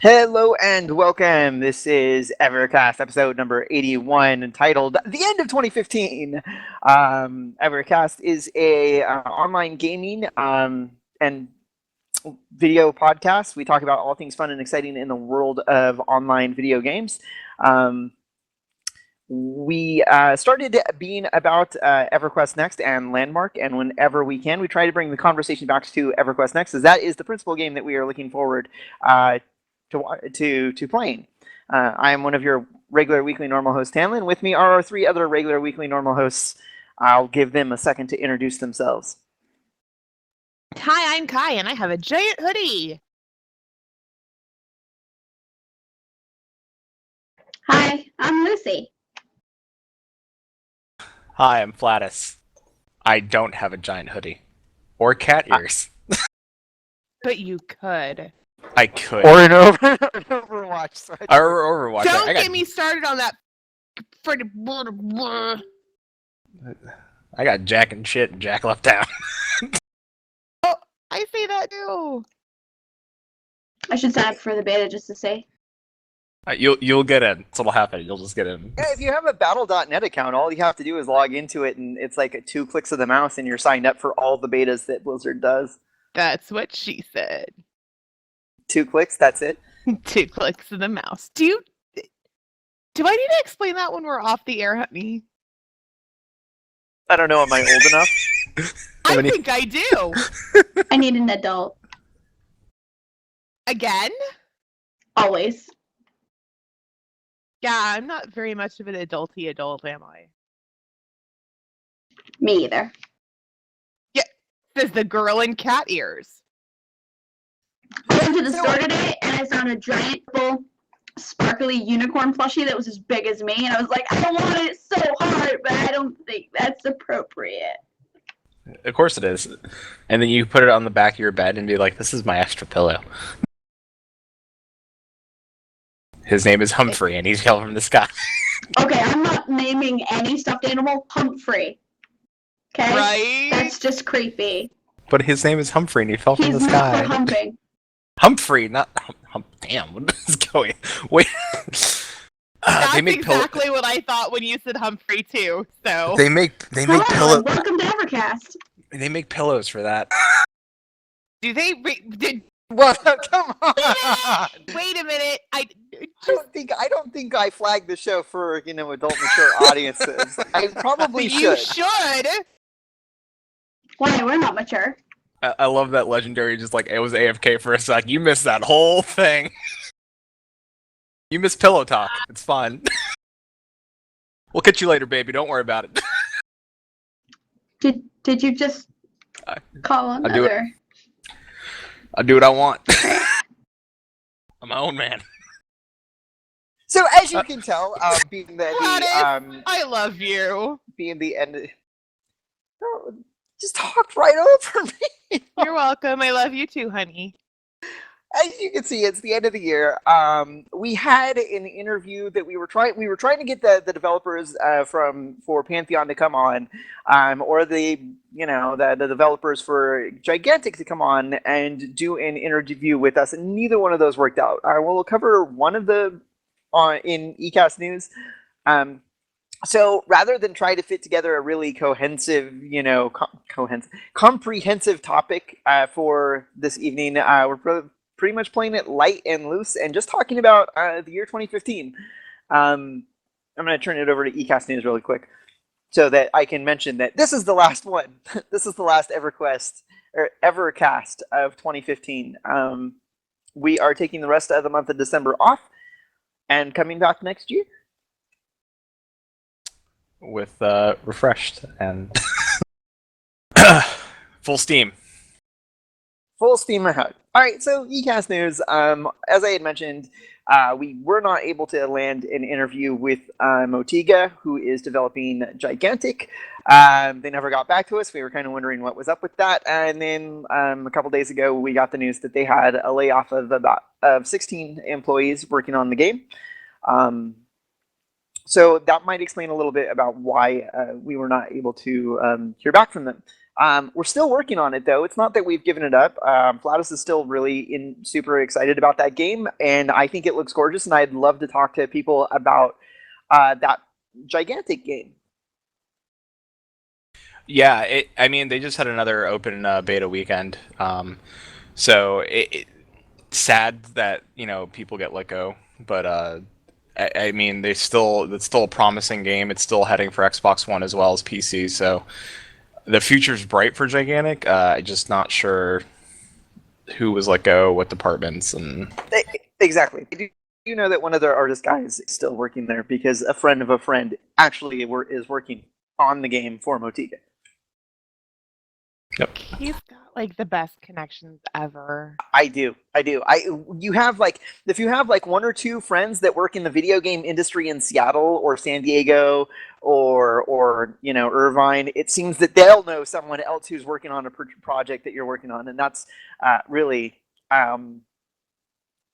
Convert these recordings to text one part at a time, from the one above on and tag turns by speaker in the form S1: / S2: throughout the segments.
S1: Hello and welcome. This is EverCast episode number 81, entitled "The End of 2015." EverCast is a online gaming and video podcast. We talk about all things fun and exciting in the world of online video games. We started being about EverQuest Next and Landmark, and whenever we can, we try to bring the conversation back to EverQuest Next, as that is the principal game that we are looking forward to playing. I am one of your regular weekly normal hosts, Tanlin. With me are our three other regular weekly normal hosts. I'll give them a second to introduce themselves.
S2: Hi, I'm Kai, and I have a giant hoodie.
S3: Hi, I'm Lucy.
S4: Hi, I'm Flattus. I don't have a giant hoodie. Or cat ears.
S2: But you could.
S4: I could.
S1: Or an Overwatch. So
S4: or Overwatch.
S2: Don't get me started on that.
S4: I got Jack and shit, and Jack left town.
S2: Oh, I say that too.
S3: I should sign up for the beta just to say.
S4: You'll get in. That's what'll happen. You'll just get in.
S1: yeah, if you have a Battle.net account, all you have to do is log into it, and it's like 2 clicks of the mouse, and you're signed up for all the betas that Blizzard does.
S2: That's what she said.
S1: 2 clicks, that's it.
S2: 2 clicks of the mouse. Do I need to explain that when we're off the air, honey?
S1: I don't know, am I old enough?
S2: I think I do.
S3: I need an adult.
S2: Again?
S3: Always.
S2: Yeah, I'm not very much of an adulty adult, am I?
S3: Me either.
S2: Says the girl in cat ears.
S3: I went to the store today and I found a giant full sparkly unicorn plushie that was as big as me, and I was like, I want it so hard, but I don't think that's appropriate.
S4: Of course it is. And then you put it on the back of your bed and be like, this is my extra pillow. His name is Humphrey, and he's yelling from the sky.
S3: Okay, I'm not naming any stuffed animal Humphrey. Okay?
S2: Right?
S3: That's just creepy.
S4: But his name is Humphrey, and he fell from
S3: He's
S4: the
S3: not
S4: sky.
S3: for humping.
S4: Humphrey, not damn, what is going? Wait.
S2: That's
S4: They make
S2: exactly what I thought when you said Humphrey too. So
S4: They make
S3: Hello,
S4: pillows.
S3: welcome to EverCast.
S4: They make pillows for that.
S2: do they? Did
S1: Well, come on!
S2: wait a minute?
S1: I don't think I flagged the show for adult mature audiences. I probably
S2: You
S1: should.
S2: should.
S3: Why? We're not mature.
S4: I love that legendary. Just like it was AFK for a sec. You missed that whole thing. You missed pillow talk. It's fine. We'll catch you later, baby. Don't worry about it.
S3: Did you just call
S4: I do it.
S3: another?
S4: I'll do what I want. I'm my own man.
S1: So as you can tell, being that
S2: I love you.
S1: being the end, oh, just talked right over me.
S2: You're welcome. I love you too, honey.
S1: As you can see, it's the end of the year. We had an interview that we were trying to get the developers for Pantheon to come on, or the developers for Gigantic to come on and do an interview with us, and neither one of those worked out. We'll cover one of the in ECast news. So rather than try to fit together a really comprehensive topic for this evening, we're pretty much playing it light and loose and just talking about the year 2015. I'm going to turn it over to ECast News really quick so that I can mention that this is the last one. This is the last EverQuest or EverCast of 2015. We are taking the rest of the month of December off and coming back next year
S4: With refreshed and full steam.
S1: Full steam ahead. All right, so ECast News. As I had mentioned, we were not able to land an interview with Motiga, who is developing Gigantic. They never got back to us. We were kind of wondering what was up with that. And then a couple days ago, we got the news that they had a layoff of 16 employees working on the game. So that might explain a little bit about why we were not able to hear back from them. We're still working on it, though. It's not that we've given it up. Flattus is still really super excited about that game, and I think it looks gorgeous, and I'd love to talk to people about that gigantic game.
S4: Yeah, I mean, they just had another open beta weekend, so it's sad that people get let go, but I mean, it's still a promising game. It's still heading for Xbox One as well as PC, so the future's bright for Gigantic. I'm just not sure who was let go, what departments, and
S1: exactly. You know that one of their artist guys is still working there because a friend of a friend actually is working on the game for Motiga.
S4: Yep.
S2: He's got like the best connections ever.
S1: I do. You have if you have one or two friends that work in the video game industry in Seattle or San Diego or Irvine, it seems that they'll know someone else who's working on a project that you're working on, and that's really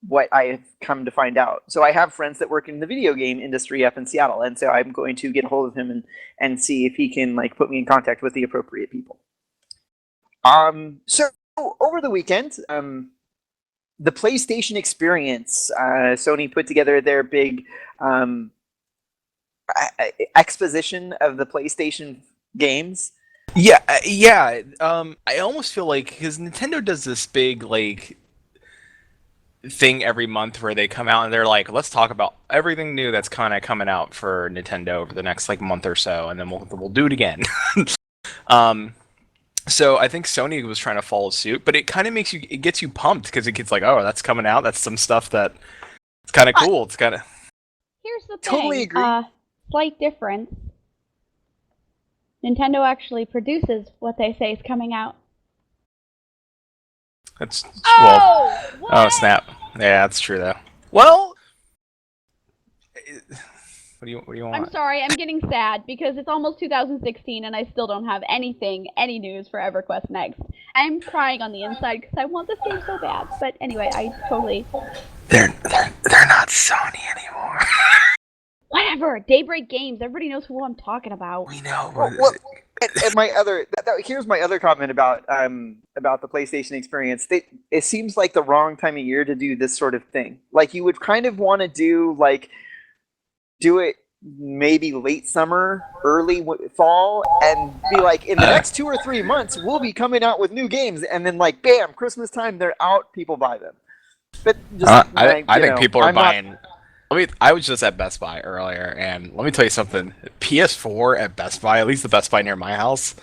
S1: what I have come to find out. So I have friends that work in the video game industry up in Seattle, and so I'm going to get a hold of him and see if he can put me in contact with the appropriate people. So over the weekend, the PlayStation Experience, Sony put together their big exposition of the PlayStation games.
S4: Yeah. I almost feel like because Nintendo does this big thing every month where they come out and they're like, let's talk about everything new that's kind of coming out for Nintendo over the next month or so, and then we'll do it again. So I think Sony was trying to follow suit, but it kind of gets you pumped because it gets oh, that's coming out. That's some stuff that it's kind of cool. It's kind of.
S3: Here's the thing.
S1: Totally agree.
S3: Slight difference. Nintendo actually produces what they say is coming out.
S4: That's
S3: what?
S4: Oh snap! Yeah, that's true though. Well, what do you want?
S3: I'm sorry, I'm getting sad because it's almost 2016 and I still don't have any news for EverQuest Next. I'm crying on the inside because I want this game so bad. But anyway, I totally.
S4: They're not Sony anymore.
S3: Whatever. Daybreak Games. Everybody knows who I'm talking about.
S4: We know.
S1: Well, and my other here's my other comment about the PlayStation Experience. It seems like the wrong time of year to do this sort of thing. You would kind of want to do it maybe late summer, early fall, and be in the next 2 or 3 months we'll be coming out with new games, and then bam, Christmas time they're out, people buy them. But just,
S4: I think people are buying. I was just at Best Buy earlier, and let me tell you something. PS4 at Best Buy, at least the Best Buy near my house,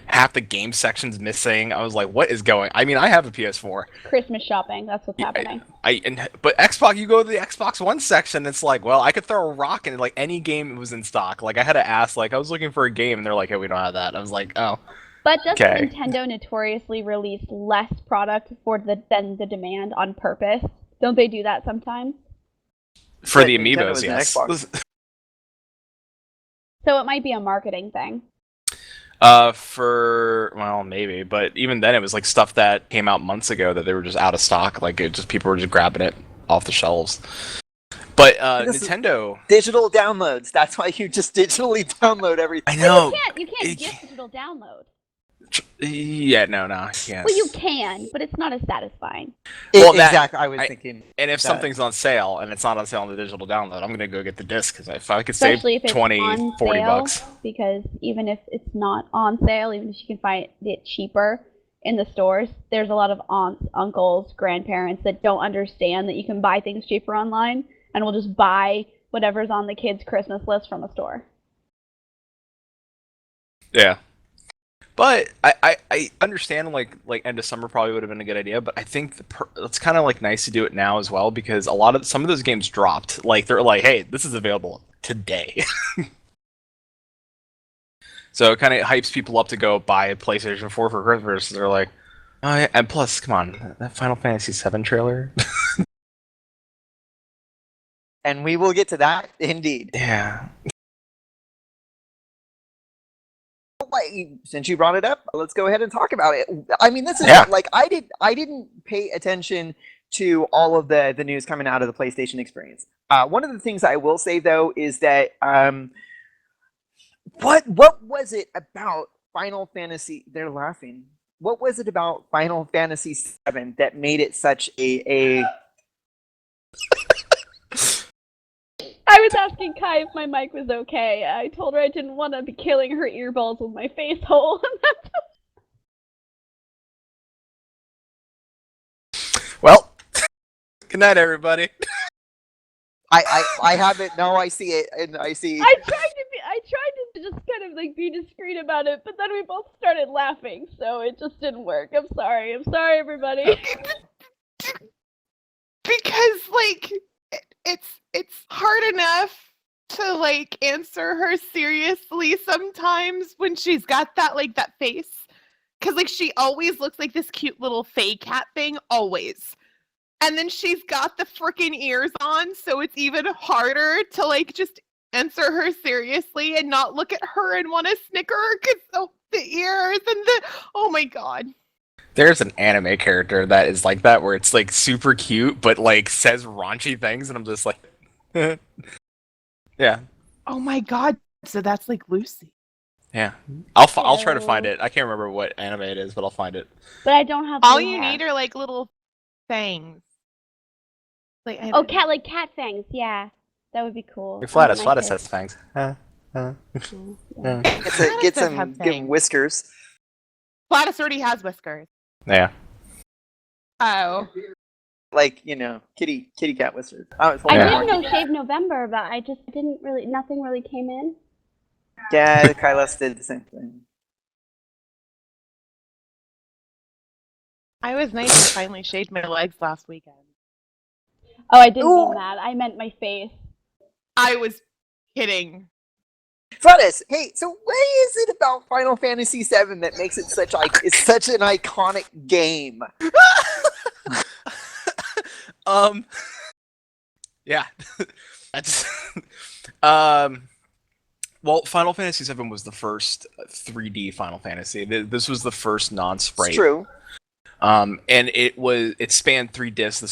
S4: half the game section's missing. I was like, what is going? I mean, I have a PS4.
S3: Christmas shopping, that's what's happening.
S4: But Xbox, you go to the Xbox One section, it's well, I could throw a rock in any game was in stock. I had to ask, I was looking for a game, and they're like, hey, we don't have that. I was like, oh.
S3: But doesn't Nintendo notoriously release less product than the demand on purpose? Don't they do that sometimes?
S4: For the Amiibos, yes.
S3: So it might be a marketing thing.
S4: Well, maybe, but even then, it was stuff that came out months ago that they were just out of stock. People were just grabbing it off the shelves. But Nintendo
S3: digital downloads. That's why you just digitally download everything.
S4: I know.
S3: You can't get digital download.
S4: Yeah, no, yes.
S3: Well, you can, but it's not as satisfying.
S1: Exactly, I was thinking.
S4: And if something's on sale and it's not on sale on the digital download, I'm gonna go get the disc because if I could
S3: Especially
S4: save 20, 40 bucks.
S3: Because even if it's not on sale, even if you can find it cheaper in the stores, there's a lot of aunts, uncles, grandparents that don't understand that you can buy things cheaper online and will just buy whatever's on the kids' Christmas list from a store.
S4: Yeah. But I understand end of summer probably would have been a good idea, but I think it's kind of nice to do it now as well because some of those games dropped. They're hey, this is available today. So it kind of hypes people up to go buy a PlayStation 4 for Christmas. They're like, oh yeah, and plus, come on, that Final Fantasy VII trailer.
S1: And we will get to that, indeed.
S4: Yeah.
S1: Since you brought it up, let's go ahead and talk about it. I mean, this is I didn't pay attention to all of the news coming out of the PlayStation Experience. One of the things I will say though is that what was it about Final Fantasy? They're laughing. What was it about Final Fantasy VII that made it such a?
S5: I was asking Kai if my mic was okay. I told her I didn't want to be killing her earballs with my face hole.
S4: Well, good night, everybody.
S1: I have it. No, I see it, and I see.
S5: I tried to just kind of like be discreet about it, but then we both started laughing, so it just didn't work. I'm sorry, everybody.
S2: Because like it's hard enough to like answer her seriously sometimes when she's got that like that face, because like she always looks like this cute little fey cat thing, always. And then she's got the freaking ears on, so it's even harder to like just answer her seriously and not look at her and want to snicker because the ears and the oh my god.
S4: There's an anime character that is like that, where it's like super cute, but like says raunchy things, and I'm just like, yeah,
S2: Oh my god. So that's like Lucy.
S4: yeah. I'll try to find it. I can't remember what anime it is, but I'll find it.
S5: But I don't have.
S2: All
S5: blue
S2: you
S5: hair.
S2: need are like little fangs. Like I
S5: Oh,
S2: don't know.
S5: like cat fangs. Yeah, that would be cool.
S4: Like
S5: I want
S4: Flattus
S5: my
S4: has
S5: kids.
S4: fangs.
S5: Yeah.
S1: Get
S2: does
S1: some
S2: have
S1: give 'em
S2: fangs.
S1: whiskers.
S2: Flattus already has whiskers.
S4: Yeah.
S2: Oh.
S1: Like, kitty cat whiskers. Oh, it's
S5: I
S4: Yeah.
S1: one
S5: did
S1: more.
S5: know Shave November, but I just didn't really. Nothing really came in.
S1: Yeah, Kylos did the same thing.
S2: I was nice and finally shaved my legs last weekend.
S5: Oh, I didn't
S1: Ooh.
S5: mean that. I meant my face.
S2: I was kidding.
S1: Flattus, hey, so what is it about Final Fantasy VII that makes it it's such an iconic game?
S4: Yeah. That's well, Final Fantasy VII was the first 3D Final Fantasy. This was the first non-sprite.
S1: It's true.
S4: And it spanned 3 discs. The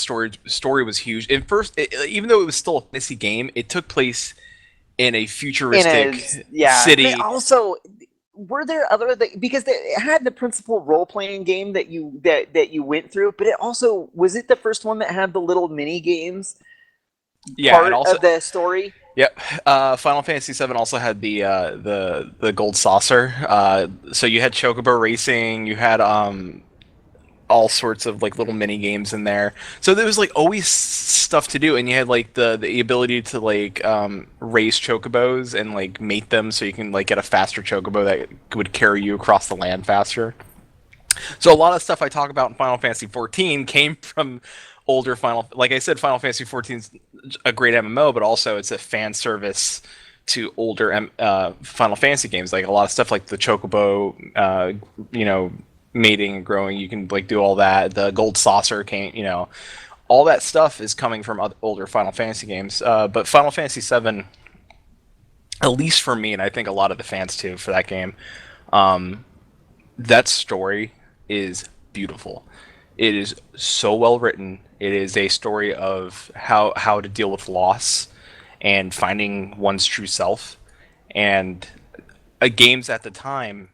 S4: story was huge. At first, even though it was still a fantasy game, it took place in a futuristic city.
S1: But also, were there other because it had the principal role-playing game that you went through, but it also was it the first one that had the little mini games
S4: Yeah,
S1: part
S4: and also
S1: of the story?
S4: Yep. Final Fantasy VII also had the gold saucer. So you had Chocobo racing. You had all sorts of like little mini games in there. So there was like always stuff to do, and you had like the ability to like raise chocobos and like mate them, so you can like get a faster chocobo that would carry you across the land faster. So a lot of stuff I talk about in Final Fantasy 14 came from older like I said, Final Fantasy 14 is a great MMO, but also it's a fan service to older Final Fantasy games. Like a lot of stuff like the chocobo, mating and growing, you can like do all that. The gold saucer came, all that stuff is coming from older Final Fantasy games. But Final Fantasy 7, at least for me, and I think a lot of the fans too for that game, that story is beautiful. It is so well written. It is a story of how to deal with loss and finding one's true self. And games at the time,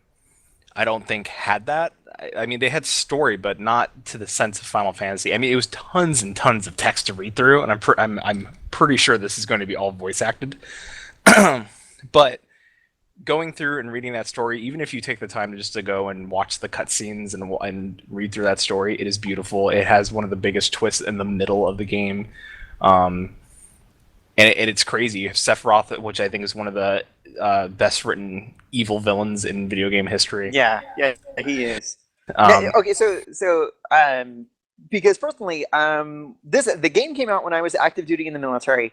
S4: I don't think had that. I mean, they had story, but not to the sense of Final Fantasy. I mean, it was tons and tons of text to read through, and I'm pretty sure this is going to be all voice acted. But going through and reading that story, even if you take the time just to go and watch the cutscenes and read through that story, it is beautiful. It has one of the biggest twists in the middle of the game, and it's crazy. You have Sephiroth, which I think is one of the best written evil villains in video game history.
S1: Yeah, he is. Okay, so because personally, the game came out when I was active duty in the military.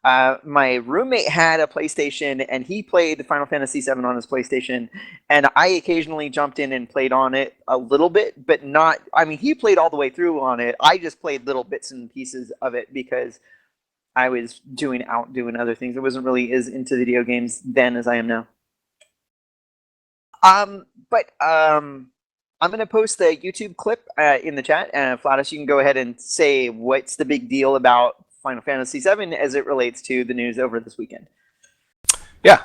S1: My roommate had a PlayStation, and he played Final Fantasy VII on his PlayStation, and I occasionally jumped in and played on it a little bit, but not. I mean, he played all the way through on it. I just played little bits and pieces of it because I was doing other things. I wasn't really as into video games then as I am now. I'm going to post the YouTube clip in the chat. Flattus, you can go ahead and say what's the big deal about Final Fantasy VII as it relates to the news over this weekend.
S4: Yeah.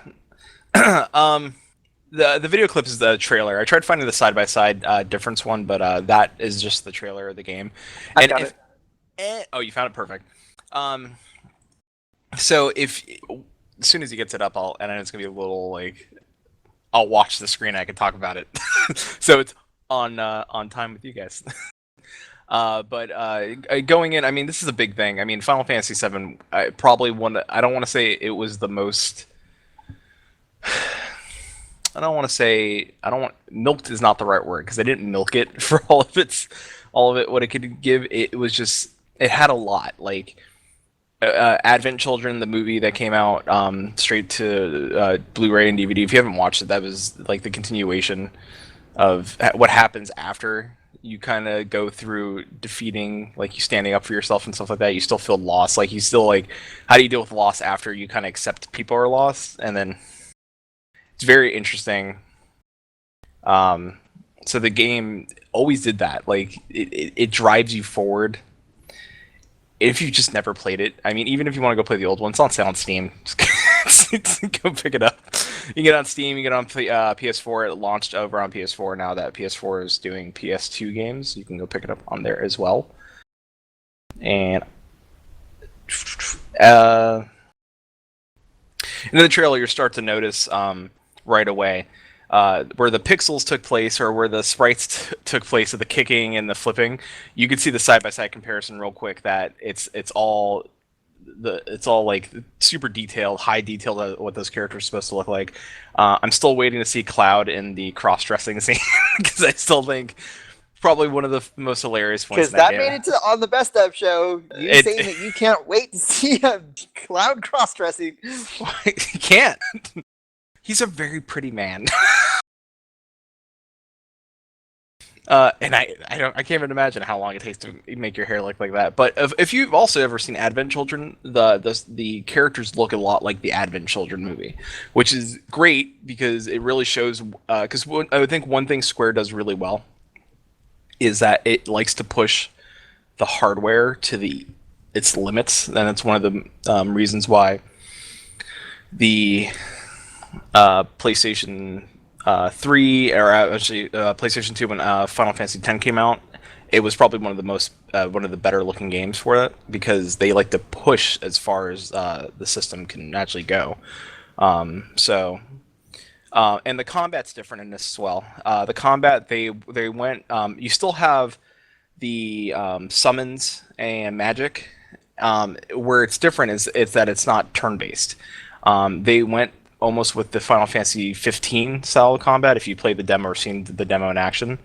S4: The video clip is the trailer. I tried finding the side by side difference one, but that is just the trailer of the game.
S1: I
S4: And
S1: got
S4: if,
S1: it.
S4: oh, you found it, perfect. So if as soon as he gets it up, and it's gonna be a little like I'll watch the screen. I can talk about it. So it's on time with you guys. But going in, I mean, this is a big thing. I mean, Final Fantasy VII, probably one. I don't want to say it was the most. I don't want to say I don't want milked is not the right word because I didn't milk it for all of it what it could give. It was just it had a lot like Advent Children, the movie that came out straight to Blu-ray and DVD. If you haven't watched it, that was like the continuation of what happens after you kind of go through defeating, like you standing up for yourself and stuff like that. You still feel lost, like you still like how do you deal with loss after you kind of accept people are lost, and then it's very interesting. So the game always did that. Like it drives you forward. If you just never played it, I mean, even if you want to go play the old one, it's on sale on Steam. Just go pick it up. You can get it on Steam. You get it on PS4. It launched over on PS4. Now that PS4 is doing PS2 games, you can go pick it up on there as well. And in the trailer, you start to notice right away where the pixels took place or where the sprites took place of the kicking and the flipping. You could see the side-by-side comparison real quick that it's all like super detailed, high detailed what those characters are supposed to look like. I'm still waiting to see Cloud in the cross-dressing scene because I still think probably one of the most hilarious points.
S1: Because that made it to on the Best Of show. You saying that you can't wait to see a Cloud cross-dressing.
S4: You can't. He's a very pretty man. And I can't even imagine how long it takes to make your hair look like that. But if you've also ever seen Advent Children, the characters look a lot like the Advent Children movie, which is great because it really shows. Because I would think one thing Square does really well is that it likes to push the hardware to its limits, and it's one of the reasons why the PlayStation 3, or actually PlayStation 2 when Final Fantasy X came out, it was probably one of the better looking games for it because they like to push as far as the system can actually go. And the combat's different in this as well. The combat they went. You still have the summons and magic. Where it's different is that it's not turn based. They went almost with the Final Fantasy 15 style of combat. If you played the demo or seen the demo in action,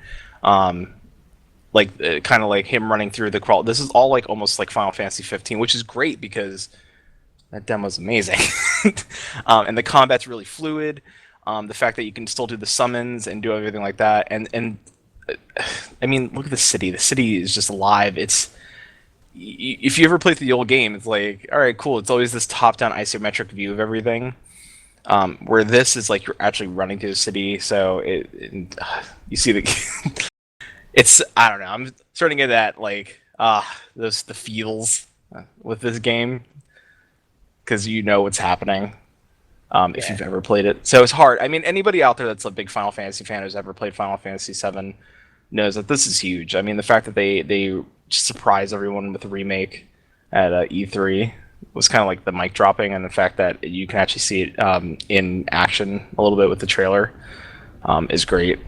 S4: like kind of like him running through the crawl. This is all like almost like Final Fantasy 15, which is great because that demo's amazing. And the combat's really fluid. The fact that you can still do the summons and do everything like that, and I mean, look at the city. The city is just alive. It's if you ever played the old game, it's like, all right, cool. It's always this top-down isometric view of everything. Where this is like you're actually running through the city, so you see the. It's I don't know. I'm starting to get that like the feels with this game because you know what's happening. If you've ever played it. So it's hard. I mean, anybody out there that's a big Final Fantasy fan who's ever played Final Fantasy VII knows that this is huge. I mean, the fact that they surprised everyone with a remake at E3 was kind of like the mic dropping, and the fact that you can actually see it in action a little bit with the trailer is great.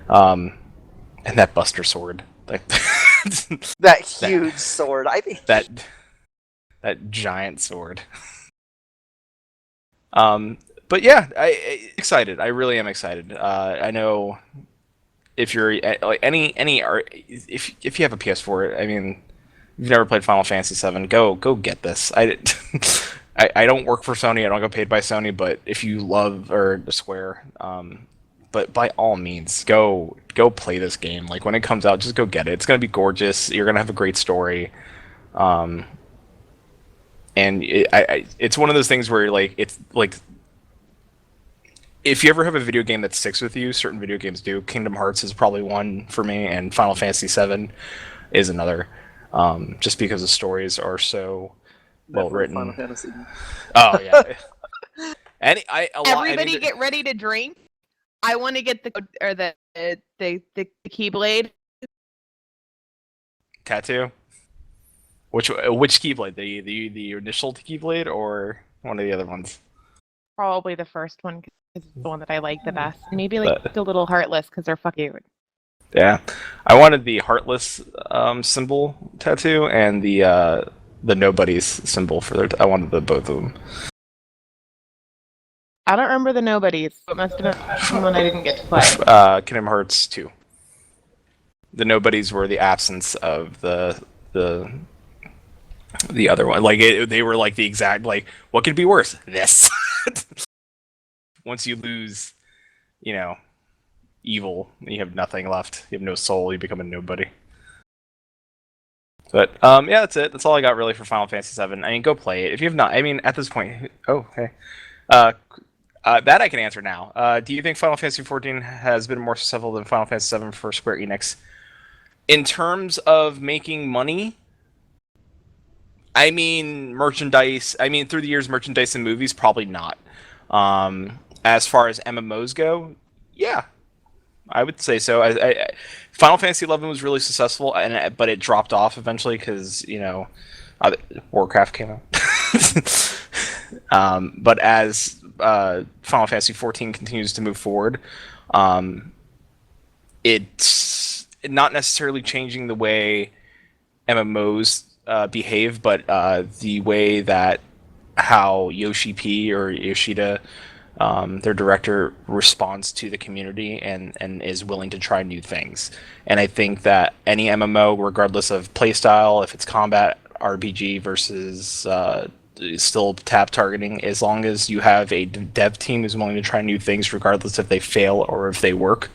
S4: And that Buster sword.
S1: That huge sword. I think
S4: that giant sword. But yeah, I excited. I really am excited. I know if you're like any art, if you have a PS4, I mean, if you've never played Final Fantasy VII, go get this. I don't work for Sony. I don't get paid by Sony. But if you love or Square, but by all means, go play this game. Like when it comes out, just go get it. It's gonna be gorgeous. You're gonna have a great story. And it's one of those things where like it's like if you ever have a video game that sticks with you, certain video games do. Kingdom Hearts is probably one for me, and Final Fantasy VII is another. Just because the stories are so well written.
S1: Final Fantasy.
S4: Oh yeah.
S2: Everybody get ready to drink. I want to get the Keyblade.
S4: Tattoo. Which Keyblade? The initial Keyblade or one of the other ones?
S2: Probably the first one because it's the one that I like the best. And maybe like the little heartless because they're fucking cute.
S4: Yeah, I wanted the heartless symbol tattoo and the nobody's symbol for their. I wanted both of them.
S2: I don't remember the nobodies. It must have been someone I didn't get to play.
S4: Kingdom Hearts 2. The nobodies were the absence of the other one. Like they were like the exact like what could be worse? This. Once you lose, evil, you have nothing left. You have no soul. You become a nobody. But yeah, that's it. That's all I got really for Final Fantasy VII. I mean, go play it if you have not. I mean, at this point. Oh, hey. That I can answer now. Do you think Final Fantasy XIV has been more successful than Final Fantasy VII for Square Enix? In terms of making money, I mean, merchandise. I mean, through the years, merchandise and movies, probably not. As far as MMOs go, yeah, I would say so. Final Fantasy XI was really successful, but it dropped off eventually because Warcraft came out. But as Final Fantasy XIV continues to move forward, it's not necessarily changing the way MMOs behave, but the way that how Yoshi P or Yoshida, their director, responds to the community and is willing to try new things. And I think that any MMO, regardless of playstyle, if it's combat, RPG versus still tap targeting, as long as you have a dev team who's willing to try new things, regardless if they fail or if they work,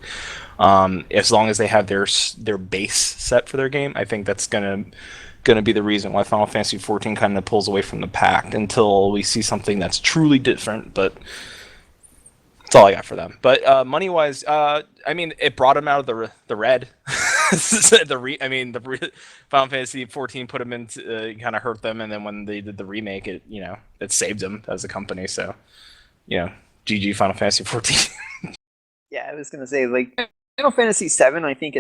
S4: as long as they have their base set for their game, I think that's gonna be the reason why Final Fantasy XIV kind of pulls away from the pack until we see something that's truly different. But that's all I got for them. But money wise, I mean, it brought them out of the red. The Final Fantasy XIV put them into kind of hurt them, and then when they did the remake, it saved them as a company. So GG Final Fantasy XIV.
S1: Yeah, I was gonna say Final Fantasy VII, I think,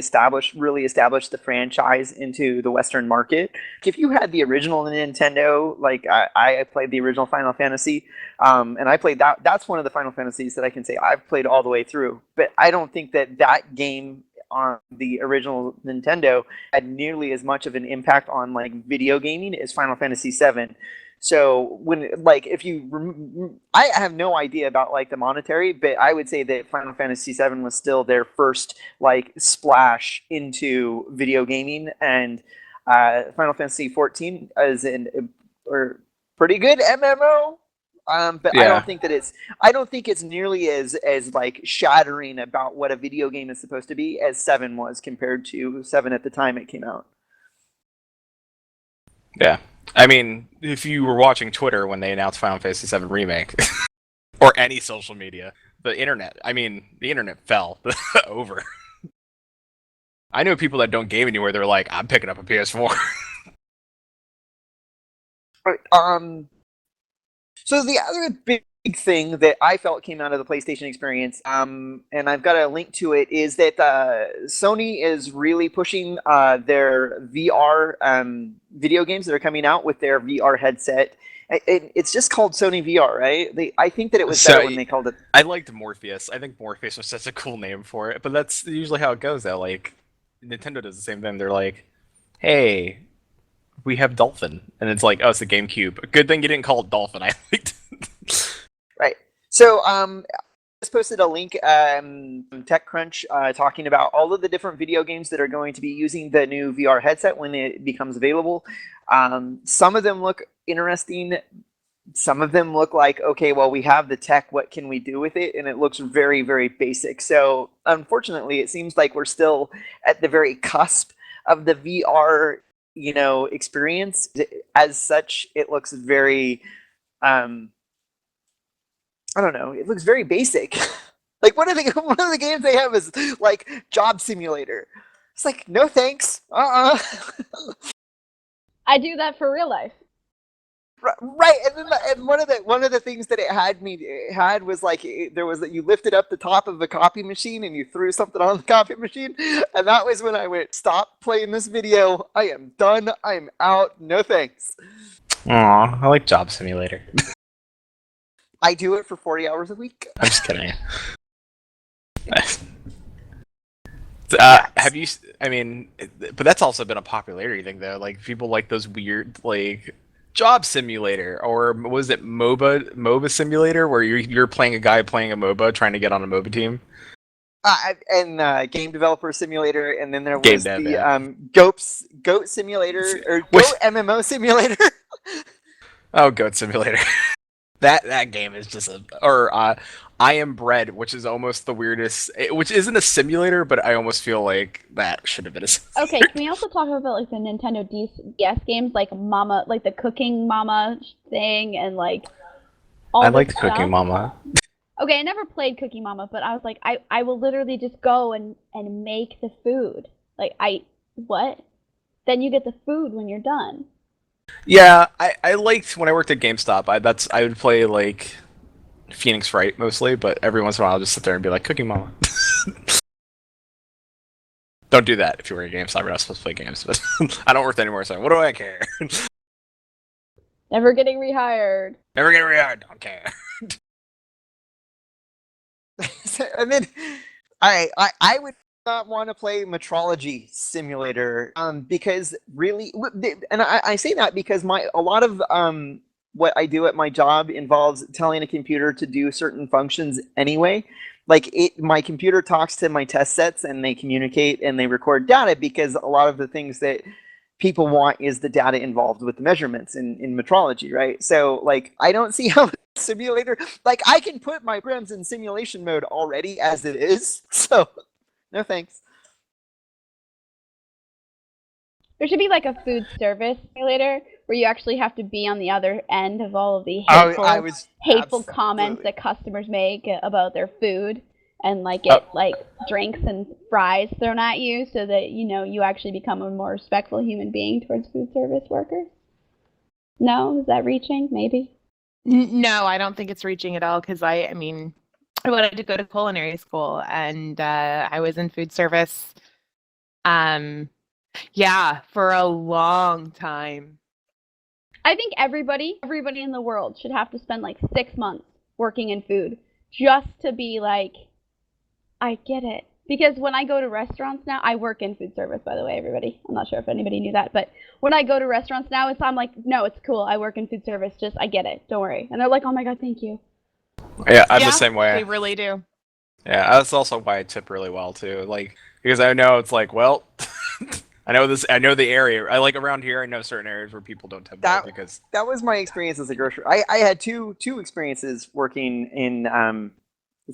S1: really established the franchise into the Western market. If you had the original Nintendo, like I played the original Final Fantasy, and I played that. That's one of the Final Fantasies that I can say I've played all the way through. But I don't think that game on the original Nintendo had nearly as much of an impact on video gaming as Final Fantasy VII. So I have no idea about the monetary, but I would say that Final Fantasy VII was still their first splash into video gaming, and Final Fantasy XIV is a pretty good MMO. But yeah. I don't think it's nearly as shattering about what a video game is supposed to be as 7 was compared to 7 at the time it came out.
S4: Yeah. I mean, if you were watching Twitter when they announced Final Fantasy VII Remake, or any social media, the internet fell over. I know people that don't game anywhere, they're like, I'm picking up a PS4.
S1: So the other big thing that I felt came out of the PlayStation experience, and I've got a link to it, is that Sony is really pushing their VR video games that are coming out with their VR headset. It's just called Sony VR, right? I think that it was better when they called it.
S4: I liked Morpheus. I think Morpheus was such a cool name for it, but that's usually how it goes, though. Nintendo does the same thing. They're like, hey, we have Dolphin. And it's like, oh, it's the GameCube. Good thing you didn't call it Dolphin. I liked it.
S1: Right. So, I just posted a link from TechCrunch talking about all of the different video games that are going to be using the new VR headset when it becomes available. Some of them look interesting. Some of them look like, okay, well, we have the tech. What can we do with it? And it looks very, very basic. So, unfortunately, it seems like we're still at the very cusp of the VR experience. As such, it looks very I don't know, it looks very basic. One of the games they have is Job Simulator. It's no thanks.
S5: I do that for real life.
S1: Right, and then and one of the things that it had was like there was that you lifted up the top of the copy machine and you threw something on the copy machine, and that was when I went, stop playing this video. I am done. I am out. No thanks.
S4: Aw, I like Job Simulator.
S1: I do it for 40 hours a week.
S4: I'm just kidding. Have you? I mean, but that's also been a popularity thing, though. Like people like those weird, like Job Simulator, or was it MOBA Simulator, where you're playing a guy playing a MOBA, trying to get on a MOBA team.
S1: And Game Developer Simulator, and then there
S4: Game
S1: was
S4: Dev,
S1: the
S4: yeah.
S1: Goat Simulator or
S4: Which-
S1: Goat MMO Simulator.
S4: Oh, Goat Simulator. That game is just I Am Bread, which is almost the weirdest. Which isn't a simulator, but I almost feel like that should have been a simulator.
S5: Okay, can we also talk about like the Nintendo DS games, like Mama, like the Cooking Mama thing, and like all
S4: I
S5: this
S4: liked
S5: stuff?
S4: Cooking Mama.
S5: Okay, I never played Cooking Mama, but I was like, I will literally just go and make the food. Like what? Then you get the food when you're done.
S4: Yeah, I liked when I worked at GameStop. I would play like Phoenix Wright mostly, but every once in a while I'll just sit there and be like, Cooking Mama. Don't do that if you work at GameStop. You're not supposed to play games. But I don't work there anymore, so what do I care?
S5: Never getting rehired.
S4: Never get rehired. Don't care.
S1: And then I would not want to play Metrology Simulator because really, and I say that because a lot of what I do at my job involves telling a computer to do certain functions anyway. Like my computer talks to my test sets and they communicate and they record data because a lot of the things that people want is the data involved with the measurements in metrology, right? So like I don't see how simulator, like I can put my programs in simulation mode already as it is, so no thanks.
S5: There should be like a food service simulator where you actually have to be on the other end of all of the hateful comments that customers make about their food, and like get like drinks and fries thrown at you, so that you actually become a more respectful human being towards food service workers. No, is that reaching? Maybe.
S2: No, I don't think it's reaching at all, because I mean, I wanted to go to culinary school, and I was in food service. Yeah, for a long time.
S5: I think everybody in the world should have to spend like 6 months working in food just to be like, I get it. Because when I go to restaurants now, I work in food service, by the way, everybody. I'm not sure if anybody knew that, but when I go to restaurants now, I'm like, no, it's cool. I work in food service. Just, I get it. Don't worry. And they're like, oh my God, thank you.
S4: Yeah, I'm the same way.
S2: They really do.
S4: Yeah, that's also why I tip really well too. Like, because I know it's like, well, I know the area. I like around here. I know certain areas where people don't tip well because
S1: that was my experience as a grocer. I had two experiences working in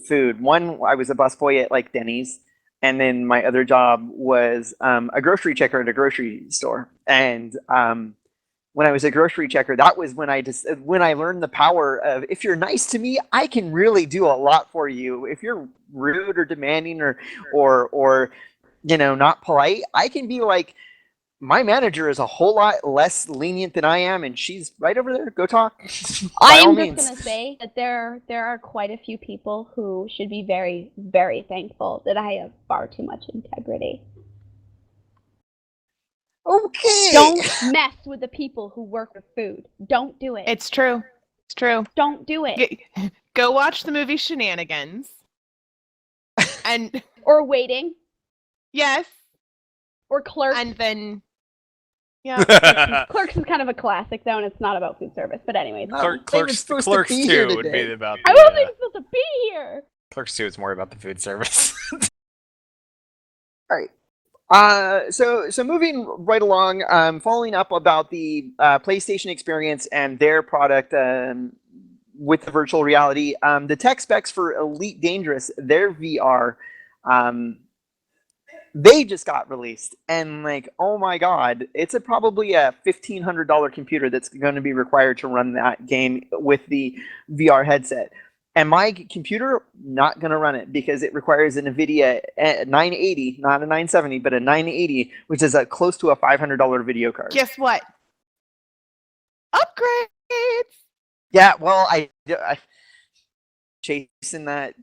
S1: food. One, I was a busboy at like Denny's, and then my other job was a grocery checker at a grocery store. And when I was a grocery checker, that was when I learned the power of, if you're nice to me, I can really do a lot for you. If you're rude or demanding or not polite, I can be like, my manager is a whole lot less lenient than I am, and she's right over there. Go talk.
S5: I am just going to say that there are quite a few people who should be very, very thankful that I have far too much integrity.
S1: Okay.
S5: Don't mess with the people who work with food. Don't do it.
S2: It's true. It's true.
S5: Don't do it.
S2: Go watch the movie Shenanigans. And
S5: or Waiting.
S2: Yes.
S5: Or Clerks.
S2: And then
S5: Clerks is kind of a classic, though, and it's not about food service. But anyway,
S4: Clerks 2 would be about.
S5: I wasn't even supposed to be here.
S4: Clerks 2 is more about the food service.
S1: All right. So moving right along, following up about the PlayStation experience and their product with the virtual reality, the tech specs for Elite Dangerous, their VR. They just got released, and like, oh my God, it's probably a $1,500 computer that's going to be required to run that game with the VR headset. And my computer, not going to run it because it requires an NVIDIA 980, not a 970, but a 980, which is close to a $500 video card.
S2: Guess what? Upgrade.
S1: Yeah, well, I chasing that,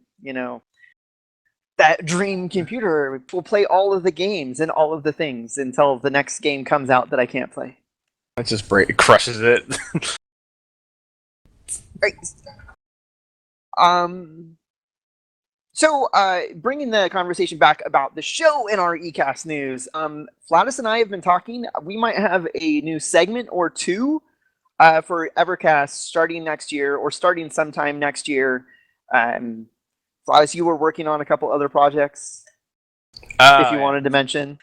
S1: that dream computer. Will play all of the games and all of the things until the next game comes out that I can't play.
S4: It just crushes it.
S1: Right. So, bringing the conversation back about the show in our ECast news, Flattus and I have been talking. We might have a new segment or two for EverCast starting next year, or starting sometime next year. Flattus, you were working on a couple other projects, if you wanted to mention.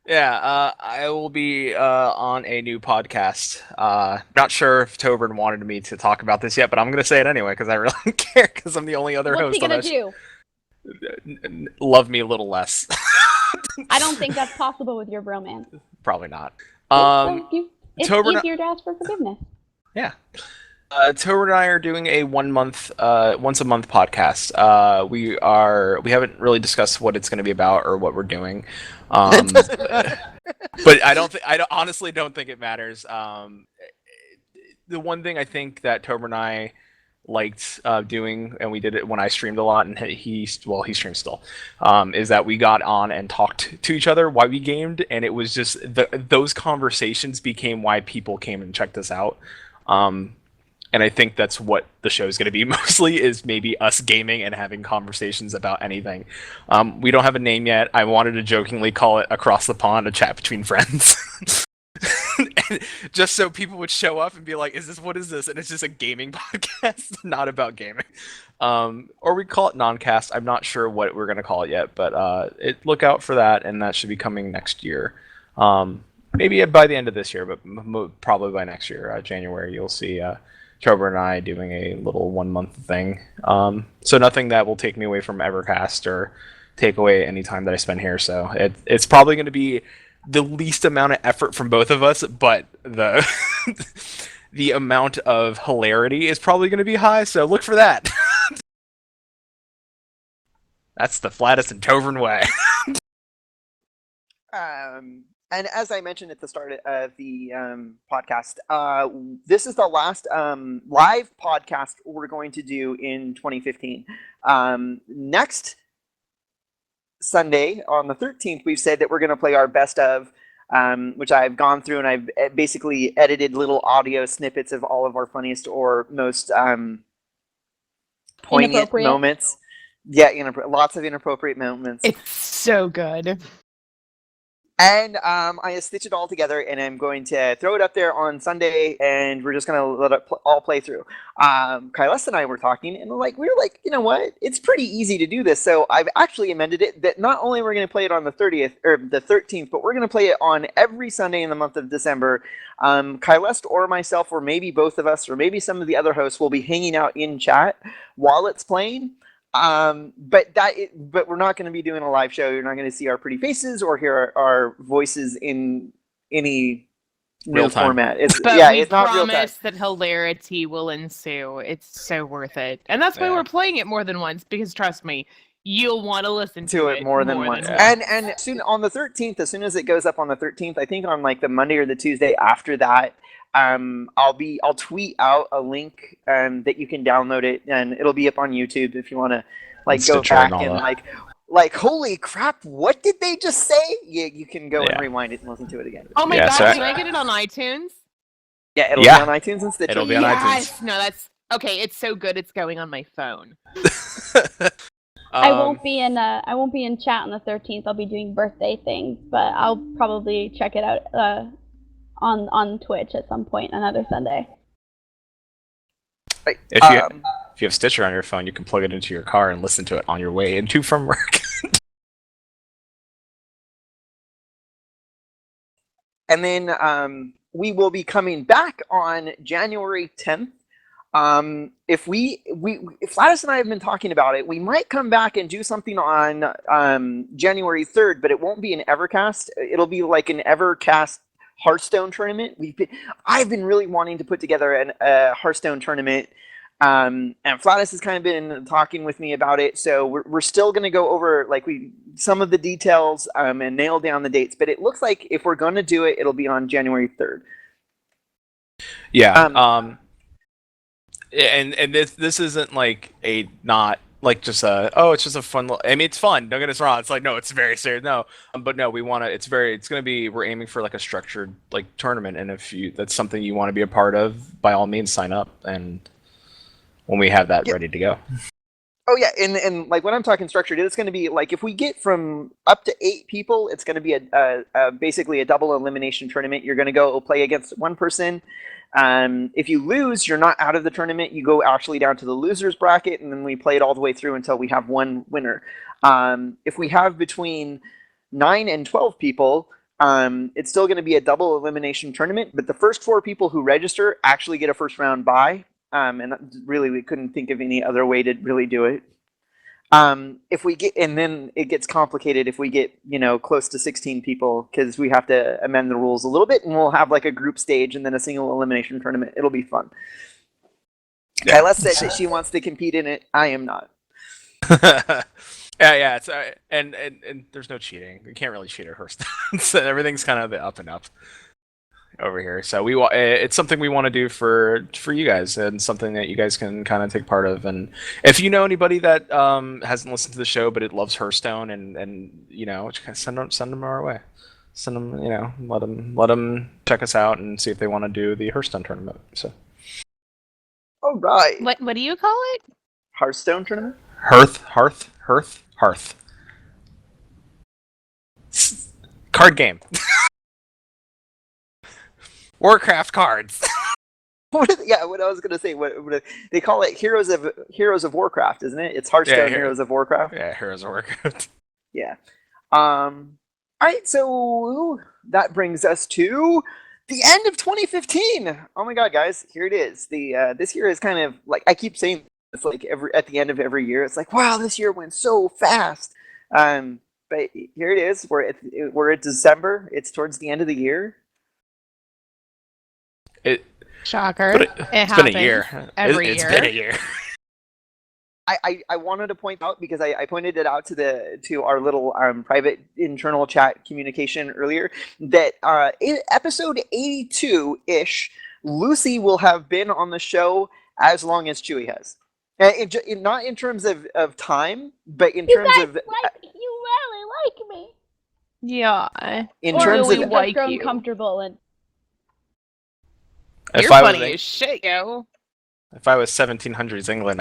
S4: Yeah, I will be on a new podcast. Not sure if Tobin wanted me to talk about this yet, but I'm going to say it anyway because I really don't care, because I'm the only other host.
S5: What's he gonna do?
S4: Love me a little less.
S5: I don't think that's possible with your bromance.
S4: Probably not.
S5: It's
S4: Tobin,
S5: easier to ask for forgiveness.
S4: Yeah. Tobin and I are doing a once a month podcast. We haven't really discussed what it's going to be about or what we're doing. But I honestly don't think it matters. The one thing I think that Tobin and I liked doing, and we did it when I streamed a lot, and he streams still, is that we got on and talked to each other while we gamed, and it was just those conversations became why people came and checked us out. And I think that's what the show is going to be mostly, is maybe us gaming and having conversations about anything. We don't have a name yet. I wanted to jokingly call it Across the Pond, a chat between friends. And just so people would show up and be like, what is this? And it's just a gaming podcast, not about gaming. Or we call it Noncast. I'm not sure what we're going to call it yet, but look out for that, and that should be coming next year. Maybe by the end of this year, but probably by next year, January, you'll see Trevor and I doing a little 1 month thing. So nothing that will take me away from EverCast or take away any time that I spend here. So it's probably going to be the least amount of effort from both of us, but the the amount of hilarity is probably going to be high. So look for that. That's the Flattus and Tobin way.
S1: And as I mentioned at the start of the podcast, this is the last live podcast we're going to do in 2015. Next Sunday, on the 13th, we've said that we're going to play our best of, which I've gone through, and I've basically edited little audio snippets of all of our funniest or most poignant moments. Yeah, lots of inappropriate moments.
S2: It's so good.
S1: And I stitch it all together, and I'm going to throw it up there on Sunday, and we're just going to let it all play through. Kylus and I were talking, and we were like, you know what? It's pretty easy to do this. So I've actually amended it that not only we're going to play it on the 30th or the 13th, but we're going to play it on every Sunday in the month of December. Kylus or myself, or maybe both of us, or maybe some of the other hosts will be hanging out in chat while it's playing. But we're not going to be doing a live show. You're not going to see our pretty faces or hear our voices in any real format. It's not real time.
S2: We promise that hilarity will ensue. It's so worth it, and that's why we're playing it more than once. Because trust me, you'll want to listen to it more than once.
S1: And soon on the 13th, as soon as it goes up on the 13th, I think on the Monday or the Tuesday after that. I'll tweet out a link that you can download it, and it'll be up on YouTube if you want to go back and holy crap, what did they just say? You can go and rewind it and listen to it again.
S2: Oh my god, can I get it on iTunes?
S1: Yeah, it'll be on iTunes and Stitcher.
S4: It'll be on iTunes.
S2: No, that's okay. It's so good. It's going on my phone.
S5: I won't be in chat on the 13th. I'll be doing birthday things, but I'll probably check it out on Twitch at some point another Sunday.
S1: Right.
S4: If you have Stitcher on your phone, you can plug it into your car and listen to it on your way into from work.
S1: And then we will be coming back on January 10th. If Flattus and I have been talking about it, we might come back and do something on January 3rd, but it won't be an EverCast. It'll be like an EverCast Hearthstone tournament. I've been really wanting to put together a Hearthstone tournament, and Flattus has kind of been talking with me about it. So we're still going to go over some of the details and nail down the dates. But it looks like if we're going to do it, it'll be on January 3rd.
S4: Yeah. And this isn't like a not like just a it's just a fun. I mean, it's fun. Don't get us wrong. It's like no, it's very serious. No, but no, we want to. It's gonna be. We're aiming for like a structured like tournament, and if that's something you want to be a part of, by all means, sign up. And when we have that ready to go.
S1: Oh yeah, and like when I'm talking structured, it's going to be like if we get from up to 8 people, it's going to be a basically a double elimination tournament. You're going to go play against one person. If you lose, you're not out of the tournament. You go actually down to the losers bracket, and then we play it all the way through until we have one winner. If we have between 9 and 12 people, it's still going to be a double elimination tournament. But the first 4 people who register actually get a first round bye. And really, we couldn't think of any other way to really do it. If we get, and then it gets complicated if we get, close to 16 people, because we have to amend the rules a little bit, and we'll have like a group stage and then a single elimination tournament. It'll be fun. Yeah. Kyla said that she wants to compete in it. I am not.
S4: Yeah. It's and there's no cheating. You can't really cheat at Hearthstone. So everything's kind of the up and up over here. So it's something we want to do for you guys, and something that you guys can kind of take part of. And if you know anybody that hasn't listened to the show but it loves Hearthstone, and send them our way. Send them, let them check us out and see if they want to do the Hearthstone tournament. So.
S1: All right.
S2: What do you call it?
S1: Hearthstone tournament?
S4: Hearth. Card game. Warcraft cards.
S1: What I was gonna say. What they call it? Heroes of Warcraft, isn't it? It's Hearthstone Heroes of Warcraft.
S4: Yeah, Heroes of Warcraft.
S1: Yeah. All right. So that brings us to the end of 2015. Oh my God, guys! Here it is. This year is kind of like I keep saying. It's like at the end of every year, it's like, wow, this year went so fast. But here it is. We're at December. It's towards the end of the year.
S2: Shocker.
S4: It's been a year. It's been a year.
S1: I wanted to point out, because I pointed it out to our little private internal chat communication earlier, that in episode 82-ish, Lucy will have been on the show as long as Chewie has. Not in terms of time, but in terms of...
S5: You really like me.
S2: Yeah.
S1: In terms of...
S5: I've grown comfortable and...
S2: You're funny as shit, yo.
S4: If I was 1700s England,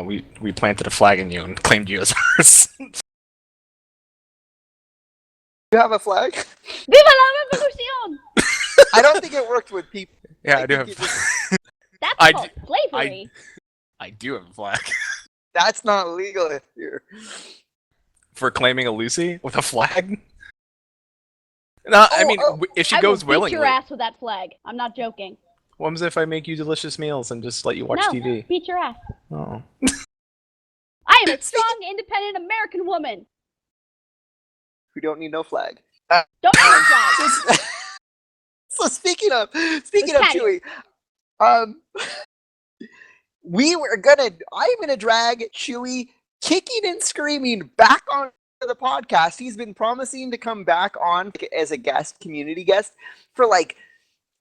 S4: we planted a flag in you and claimed you as ours.
S1: You have a flag?
S5: Viva la revolution!
S1: I don't think it worked with people.
S4: Yeah, I do have.
S5: That's called slavery.
S4: I do have a flag.
S1: That's not legal here.
S4: For claiming a Lucy with a flag? No, I mean, if she goes willingly.
S5: Beat your ass with that flag. I'm not joking.
S4: What if I make you delicious meals and just let you watch TV?
S5: Beat your ass.
S4: Oh.
S5: I am a strong, independent American woman.
S1: We don't need no flag.
S5: Don't need a flag.
S1: So speaking of Chewie, I'm gonna drag Chewie kicking and screaming back on the podcast. He's been promising to come back on as a community guest, for like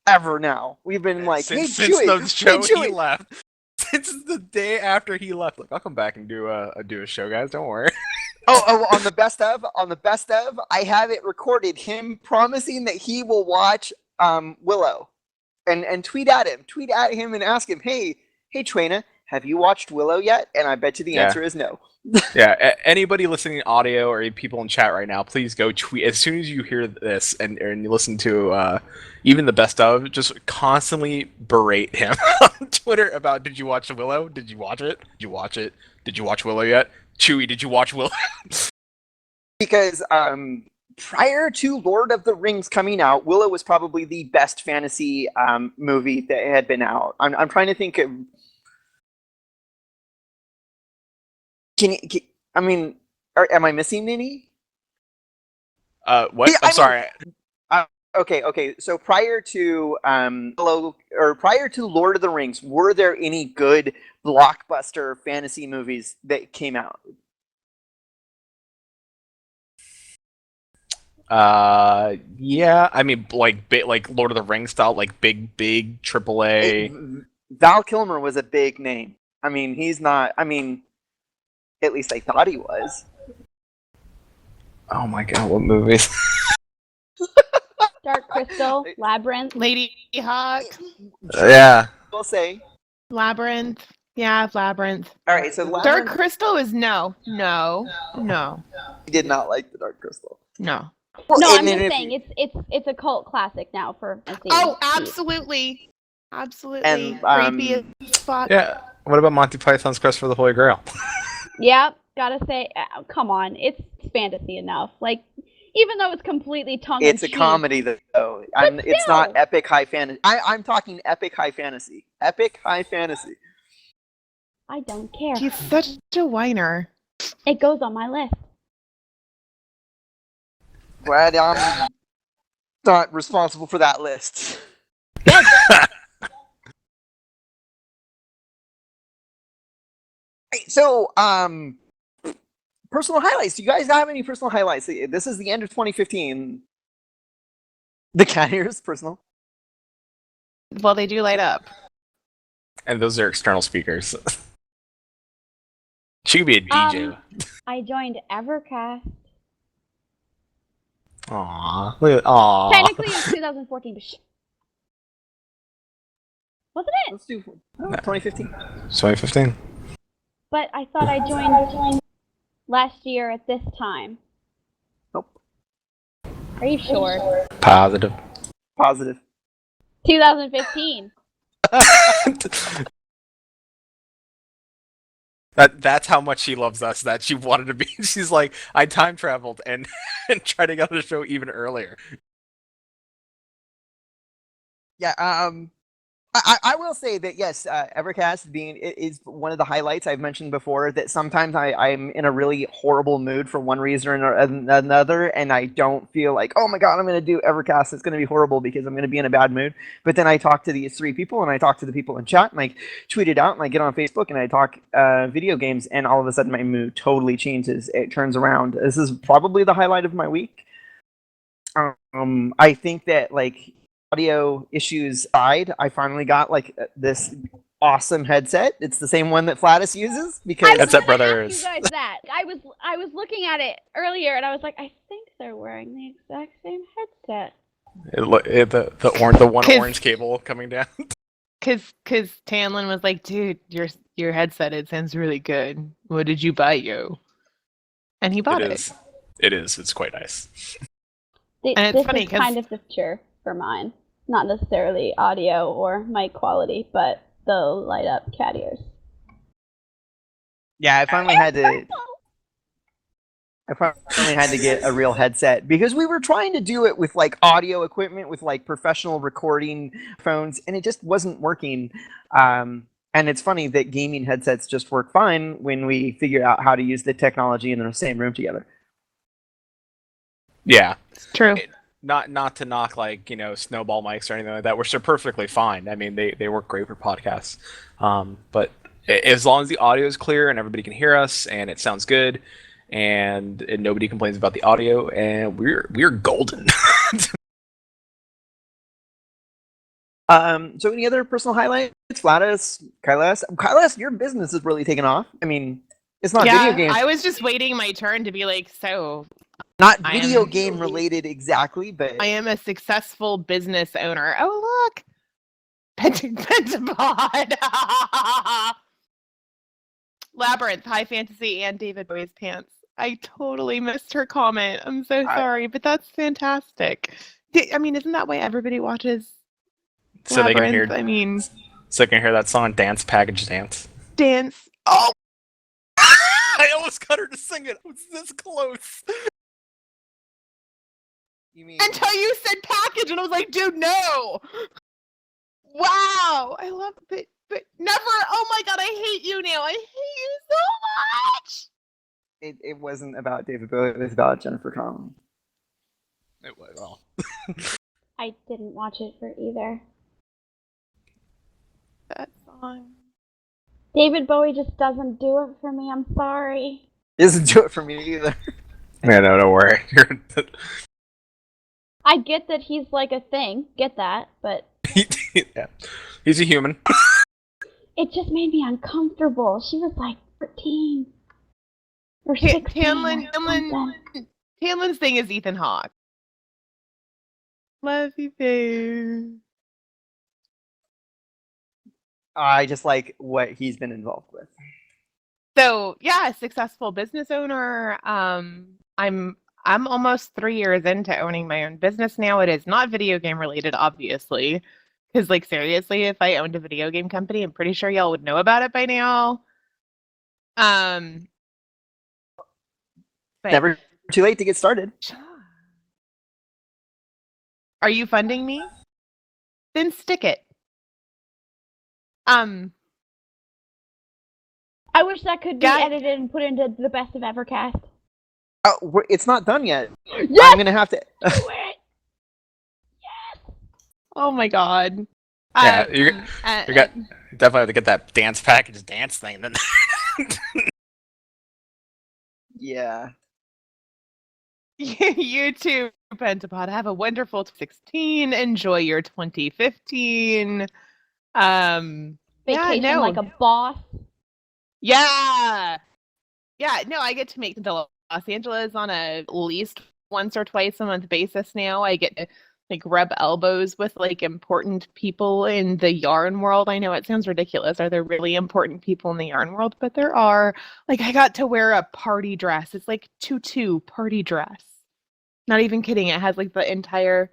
S1: ever now. We've been like,
S4: since
S1: Chewie,
S4: the show
S1: Chewie.
S4: he left. Since the day after he left, like, I'll come back and do a show, guys. Don't worry.
S1: on the best of, I have it recorded. Him promising that he will watch Willow, and tweet at him and ask him, hey Traina, have you watched Willow yet? And I bet you the answer is no.
S4: Yeah, anybody listening audio or people in chat right now, please go tweet as soon as you hear this and you listen to even the best of. Just constantly berate him on Twitter about, did you watch Willow? Did you watch it? Did you watch it? Did you watch Willow yet? Chewie, did you watch Willow?
S1: Because prior to Lord of the Rings coming out, Willow was probably the best fantasy movie that had been out. I'm trying to think of. Am I missing any?
S4: What? I'm sorry.
S1: Okay. So prior to Lord of the Rings, were there any good blockbuster fantasy movies that came out?
S4: Yeah. I mean, like Lord of the Rings style, like big AAA.
S1: Val Kilmer was a big name. I mean, he's not. I mean, at least I thought he was.
S4: Oh my god, what movies?
S5: Dark Crystal, Labyrinth.
S2: Lady Hawk,
S4: Yeah.
S1: We'll say.
S2: Labyrinth. Yeah, Labyrinth.
S1: All right, so
S2: Dark
S1: Labyrinth,
S2: Crystal is no.
S1: he did not like the Dark Crystal.
S2: No.
S1: Well,
S5: No, I'm
S1: and
S5: just
S1: if
S5: saying
S1: you-
S5: it's a cult classic now for a scene.
S2: Oh, absolutely. Absolutely.
S1: And,
S2: Creepy as fuck.
S4: Yeah. What about Monty Python's Quest for the Holy Grail?
S5: Yep, gotta say, come on, it's fantasy enough. Like, even though it's completely tongue in
S1: It's a
S5: cheek.
S1: comedy, though. It's not
S5: still.
S1: epic high fantasy. I'm talking epic high fantasy. Epic high fantasy.
S5: I don't care.
S2: He's such a whiner.
S5: It goes on my list.
S1: Glad I'm not responsible for that list. Right, so, personal highlights. Do you guys have any personal highlights? This is the end of 2015. The cat ears, personal.
S2: Well, they do light up.
S4: And those are external speakers. She could be a DJ.
S5: I joined EverCast.
S4: Aww. Look at aww.
S5: Technically, it's 2014, but wasn't it?
S1: Let's do 2015.
S4: 2015.
S5: But I thought I joined last year at this time.
S1: Nope.
S5: Are you sure?
S4: Positive.
S1: Positive.
S5: 2015.
S4: That's how much she loves us, that she wanted to be. She's like, I time traveled and tried to get on the show even earlier.
S1: Yeah, I will say that yes, EverCast is one of the highlights. I've mentioned before that sometimes I'm in a really horrible mood for one reason or another, and I don't feel like, oh my god, I'm going to do EverCast. It's going to be horrible because I'm going to be in a bad mood. But then I talk to these three people, and I talk to the people in chat, and I tweet it out, and I get on Facebook, and I talk video games, and all of a sudden my mood totally changes. It turns around. This is probably the highlight of my week. I think that like audio issues aside, I finally got like this awesome headset. It's the same one that Flattus uses because
S4: Headset
S5: gonna ask
S4: Brothers.
S5: you guys that. I was looking at it earlier, and I was like, I think they're wearing the exact same headset.
S4: The one
S2: 'Cause-
S4: orange cable coming down.
S2: Cause Tanlin was like, dude, your headset, it sounds really good. What did you buy, yo? And he bought it.
S4: is. It is. It's quite nice.
S5: Th-
S2: And it's
S5: this
S2: funny
S5: is
S2: 'cause-
S5: kind of the future for mine. Not necessarily audio or mic quality, but the light up cat ears.
S1: yeah, I finally had to get a real headset because we were trying to do it with like audio equipment with like professional recording phones, and it just wasn't working. And it's funny that gaming headsets just work fine when we figure out how to use the technology in the same room together.
S4: Yeah.
S2: It's true.
S4: Not to knock like, snowball mics or anything like that, which are perfectly fine. I mean, they work great for podcasts. But as long as the audio is clear and everybody can hear us and it sounds good and nobody complains about the audio, and we're golden.
S1: So any other personal highlights? Flattus, Kailas, your business has really taken off. I mean, it's not video games.
S2: I was just waiting my turn to be like, so
S1: Not
S2: I
S1: video
S2: am-
S1: game related exactly, but
S2: I am a successful business owner. Oh, look. Pentapod. Labyrinth, High Fantasy, and David Bowie's Pants. I totally missed her comment. I'm so sorry, but that's fantastic. I mean, isn't that why everybody watches
S4: So they can hear
S2: Labyrinth? I mean,
S4: so they can hear that song Dance Package Dance.
S2: dance.
S4: Oh, I almost got her to sing it. I was this close.
S1: you mean
S2: Until you said package, and I was like, dude, no. Wow. I love it. But never. Oh my god, I hate you now. I hate you so much.
S1: it wasn't about David Bowie, it was about Jennifer Connelly.
S4: It was all.
S5: I didn't watch it for either.
S2: That song.
S5: David Bowie just doesn't do it for me. I'm sorry.
S1: It doesn't do it for me either.
S4: Yeah, no, don't worry.
S5: I get that he's like a thing. Get that, but
S4: Yeah. He's a human.
S5: it just made me uncomfortable. She was like 14 or 16
S2: Tamlin's thing is Ethan Hawke. Love you, babe.
S1: I just like what he's been involved with.
S2: So yeah, successful business owner. I'm almost 3 years into owning my own business now. It is not video game related, obviously. Because, like, seriously, if I owned a video game company, I'm pretty sure y'all would know about it by now. But
S1: Never too late to get started.
S2: Are you funding me? Then stick it.
S5: I wish that could be edited and put into the best of EverCast.
S1: It's not done yet.
S5: Yes!
S1: I'm gonna have to.
S5: Do it!
S2: Oh my god.
S4: Yeah, you definitely have to get that dance package dance thing. Then.
S1: Yeah.
S2: You too, Pentapod. Have a wonderful 2016. Enjoy your 2015.
S5: Vacation like a boss.
S2: Yeah. Yeah, no, I get to make the Los Angeles on a at least once or twice a month basis now. I get to like rub elbows with like important people in the yarn world. I know it sounds ridiculous. Are there really important people in the yarn world? But there are. Like I got to wear a party dress. It's like tutu party dress. Not even kidding. It has like the entire,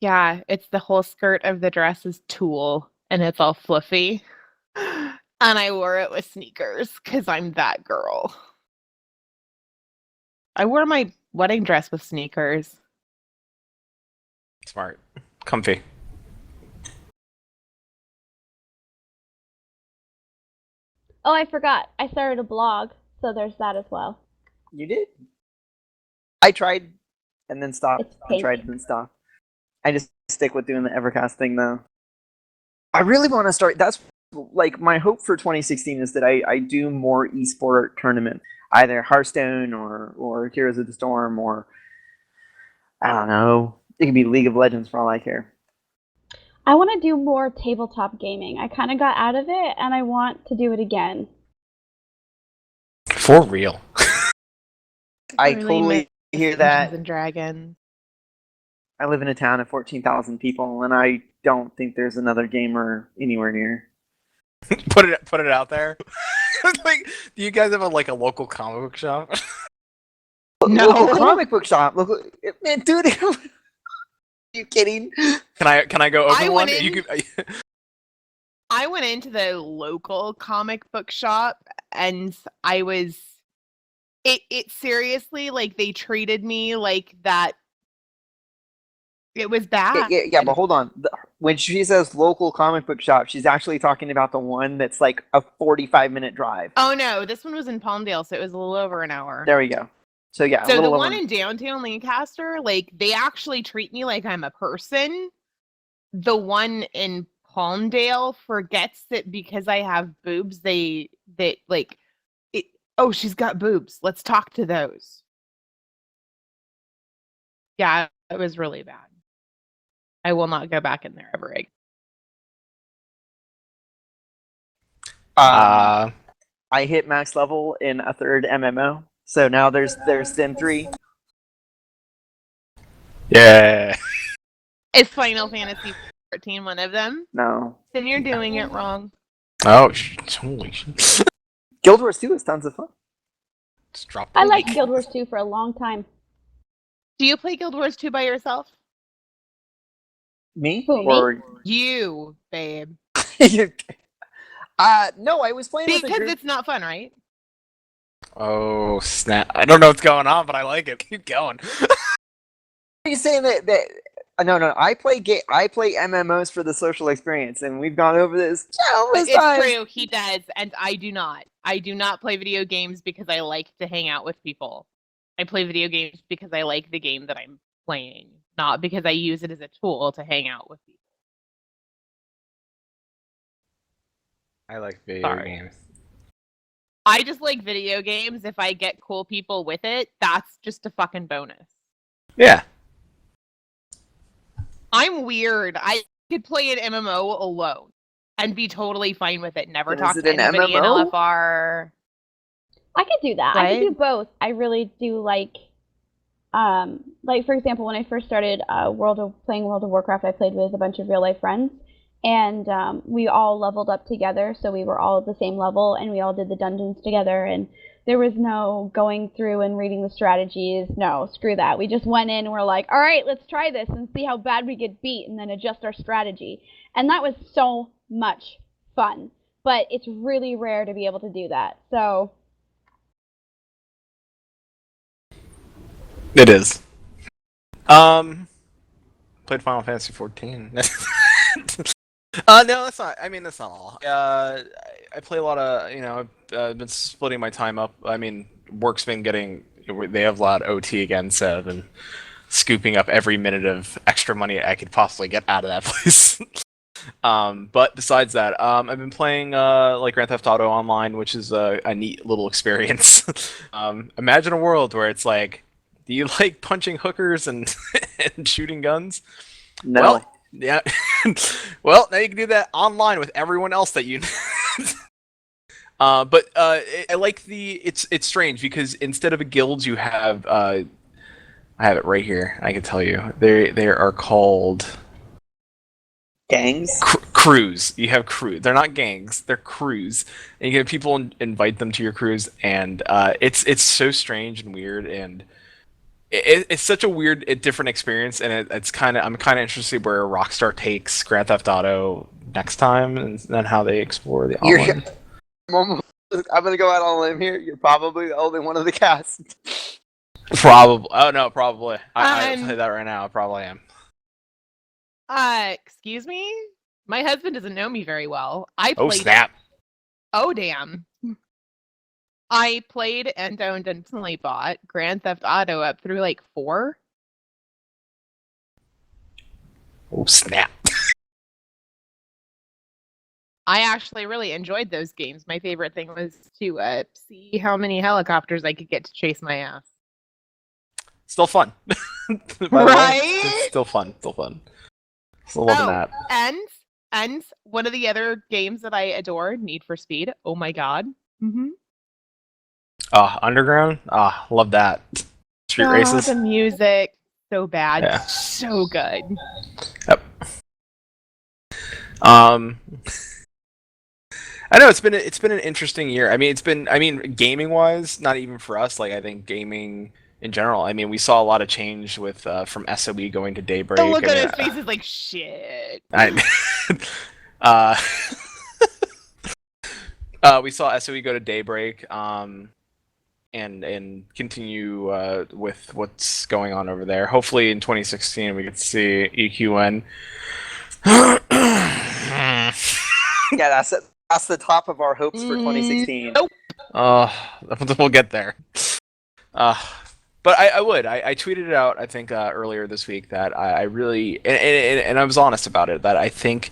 S2: it's the whole skirt of the dress is tulle and it's all fluffy. And I wore it with sneakers because I'm that girl. I wore my wedding dress with sneakers.
S4: Smart. Comfy.
S5: Oh, I forgot. I started a blog, so there's that as well.
S1: You did? I tried and then stopped.
S5: It's
S1: I tried and then stopped. I just stick with doing the EverCast thing, though. I really want to start. That's like my hope for 2016 is that I do more esport tournament, either Hearthstone or Heroes of the Storm or I don't know. It could be League of Legends for all I care.
S5: I want to do more tabletop gaming. I kind of got out of it, and I want to do it again.
S4: For real.
S1: I totally hear that.
S2: Dungeons and Dragons.
S1: I live in a town of 14,000 people, and I don't think there's another gamer anywhere near.
S4: Put it out there. Like, do you guys have a local comic book shop?
S2: No.
S1: Local comic book shop. Local, man, dude. Are you kidding?
S4: Can I go open one?
S2: I went into the local comic book shop and I was it seriously, like they treated me like that. It was bad.
S1: Yeah, but hold on. When she says local comic book shop, she's actually talking about the one that's like a 45-minute drive.
S2: Oh no, this one was in Palmdale, so it was a little over an hour.
S1: There we go. So yeah,
S2: so the one in downtown Lancaster, like they actually treat me like I'm a person. The one in Palmdale forgets that because I have boobs, oh, she's got boobs. Let's talk to those. Yeah, it was really bad. I will not go back in there ever again.
S1: I hit max level in a third MMO. So now there's Sim 3.
S4: Yeah.
S2: Is Final Fantasy 14 one of them?
S1: No.
S2: Then you're doing it wrong.
S4: Oh, holy shit.
S1: Guild Wars 2 is tons of fun.
S4: Just drop
S5: I liked Guild Wars 2 for a long time.
S2: Do you play Guild Wars 2 by yourself?
S1: Me?
S5: Who,
S1: or
S2: you, babe.
S1: No, I was playing with a
S2: because
S1: group.
S2: it's not fun, right?
S4: Oh, snap. I don't know what's going on, but I like it. Keep going.
S1: Are you saying that no, I play MMOs for the social experience, and we've gone over this countless times.
S2: It's true, he does, and I do not. I do not play video games because I like to hang out with people. I play video games because I like the game that I'm playing, not because I use it as a tool to hang out with people.
S4: I like video games.
S2: I just like video games. If I get cool people with it, that's just a fucking bonus.
S4: Yeah.
S2: I'm weird. I could play an MMO alone. and be totally fine with it. Never
S1: Is
S2: talk
S1: it
S2: to
S1: an
S2: anybody in
S1: MMO?
S2: LFR.
S5: I could do that. I could
S2: What?
S5: do both. I really do like for example, when I first started playing World of Warcraft, I played with a bunch of real life friends, and we all leveled up together, so we were all at the same level, and we all did the dungeons together, and there was no going through and reading the strategies. No, screw that. We just went in and we're like, all right, let's try this and see how bad we get beat, and then adjust our strategy. And that was so much fun. But it's really rare to be able to do that. So
S4: It is. Played Final Fantasy 14. No, that's not. I mean, that's not all. I play a lot of. I've been splitting my time up. I mean, work's been getting. They have a lot of OT again, so I've been scooping up every minute of extra money I could possibly get out of that place. But besides that, I've been playing like Grand Theft Auto Online, which is a neat little experience. Imagine a world where it's like, do you like punching hookers and and shooting guns?
S1: No.
S4: Well, yeah. Well, now you can do that online with everyone else that you. But I like it's strange because instead of a guild, you have I have it right here. I can tell you they are called
S1: gangs.
S4: Crews. You have crew. They're not gangs. They're crews, and you get people invite them to your crews, and it's so strange and weird, and it's such a weird, different experience, and I'm kind of interested where Rockstar takes Grand Theft Auto next time, and then how they explore the online.
S1: I'm gonna go out on a limb here. You're probably the only one of the cast.
S4: Probably. Oh no, probably. I'll tell you that right now. I probably am.
S2: Excuse me? My husband doesn't know me very well. I
S4: Oh
S2: played.
S4: snap!
S2: Oh damn! I played and owned and personally bought Grand Theft Auto up through like 4.
S4: Oh snap!
S2: I actually really enjoyed those games. My favorite thing was to see how many helicopters I could get to chase my ass.
S4: Still fun. By the way,
S2: Right?
S4: it's still fun. Still fun. Still loving that.
S2: And one of the other games that I adore, Need for Speed. Oh my god. Mm-hmm.
S4: Underground. Love that. Street races.
S2: The music, so bad,
S4: Yeah.
S2: so good.
S4: Yep. I know it's been an interesting year. I mean, gaming wise, not even for us. Like I think gaming in general. I mean, we saw a lot of change with from SOE going to Daybreak.
S2: The look on his face is like shit.
S4: We saw SOE go to Daybreak, and continue with what's going on over there. Hopefully, in 2016, we get to see EQN.
S1: Yeah, that's the top of our hopes for 2016.
S2: Nope.
S4: We'll get there. But I tweeted it out, I think, earlier this week that I really, and I was honest about it, that I think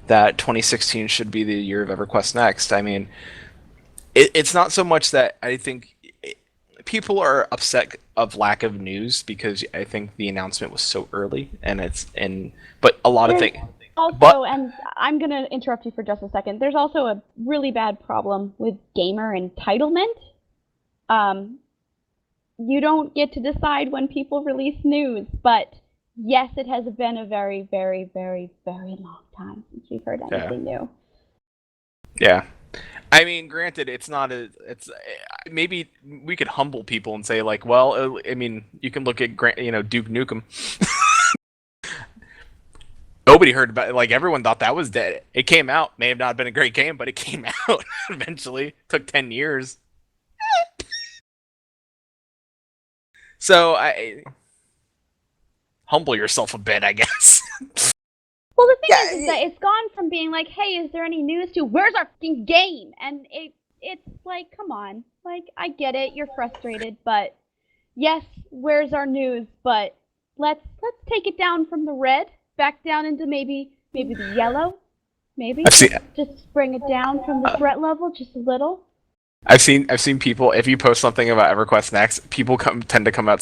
S4: that 2016 should be the year of EverQuest Next. I mean, it's not so much that I think people are upset of lack of news because I think the announcement was so early, but a lot of things.
S5: Also, and I'm going to interrupt you for just a second, there's also a really bad problem with gamer entitlement. You don't get to decide when people release news, but yes, it has been a very, very, very, very long time since we've heard anything new.
S4: Yeah. I mean, granted, maybe we could humble people and say, like, well, I mean, you can look at, Duke Nukem. Nobody heard about it. Like, everyone thought that was dead. It came out. May have not been a great game, but it came out eventually. Took 10 years. So, humble yourself a bit, I guess.
S5: Well, the thing is that it's gone from being like, hey, is there any news to where's our fucking game? And it's like, come on. Like, I get it. You're frustrated, but yes, where's our news? But let's take it down from the red, back down into maybe the yellow. Maybe. Just bring it down from the threat level just a little.
S4: I've seen people, if you post something about EverQuest Next,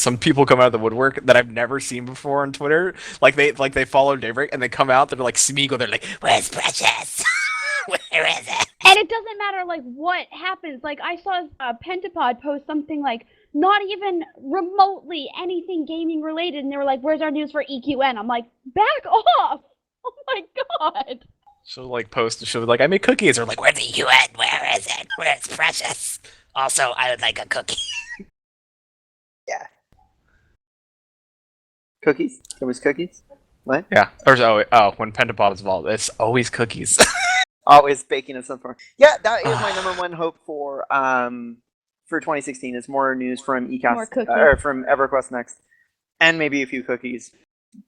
S4: some people come out of the woodwork that I've never seen before on Twitter. Like they follow Daybreak and they come out, they're like Smeagol, they're like, "Where's Precious?"
S6: Where is it?
S5: And it doesn't matter, like, what happens. Like, I saw Pentapod post something, like, not even remotely anything gaming related, and they were like, where's our news for EQN? I'm like, back off! Oh my god!
S4: She'll like post. She'll be like, I make cookies, or like,
S6: Where's the UN? Where is it? Where's Precious? Also, I would like a cookie.
S1: Yeah. Cookies? There was cookies? What?
S4: yeah. Or when Pentapod is involved, it's always cookies.
S1: Always baking of some sort. Yeah, that is my number one hope for 2016 is more news from ECast
S5: More cookies.
S1: or from EverQuest Next, and maybe a few cookies.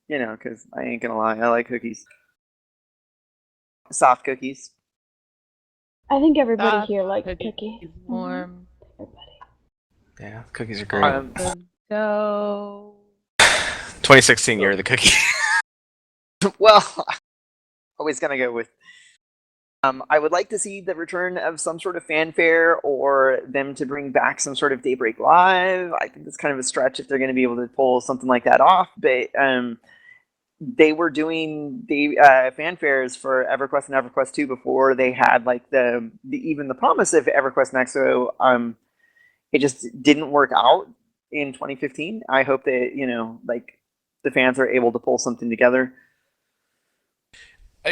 S1: You know, because I ain't gonna lie, I like cookies. Soft cookies.
S5: I think everybody
S2: Soft
S5: here likes
S2: cookies,
S5: cookies.
S2: warm.
S5: Everybody.
S4: yeah, cookies are great.
S2: So
S4: 2016 year of the cookie.
S1: Well, always gonna go with. I would like to see the return of some sort of fanfare, or them to bring back some sort of Daybreak Live. I think that's kind of a stretch if they're going to be able to pull something like that off. But they were doing the fanfares for EverQuest and EverQuest 2 before they had like the even the promise of EverQuest Next. So it just didn't work out in 2015. I hope that like the fans are able to pull something together.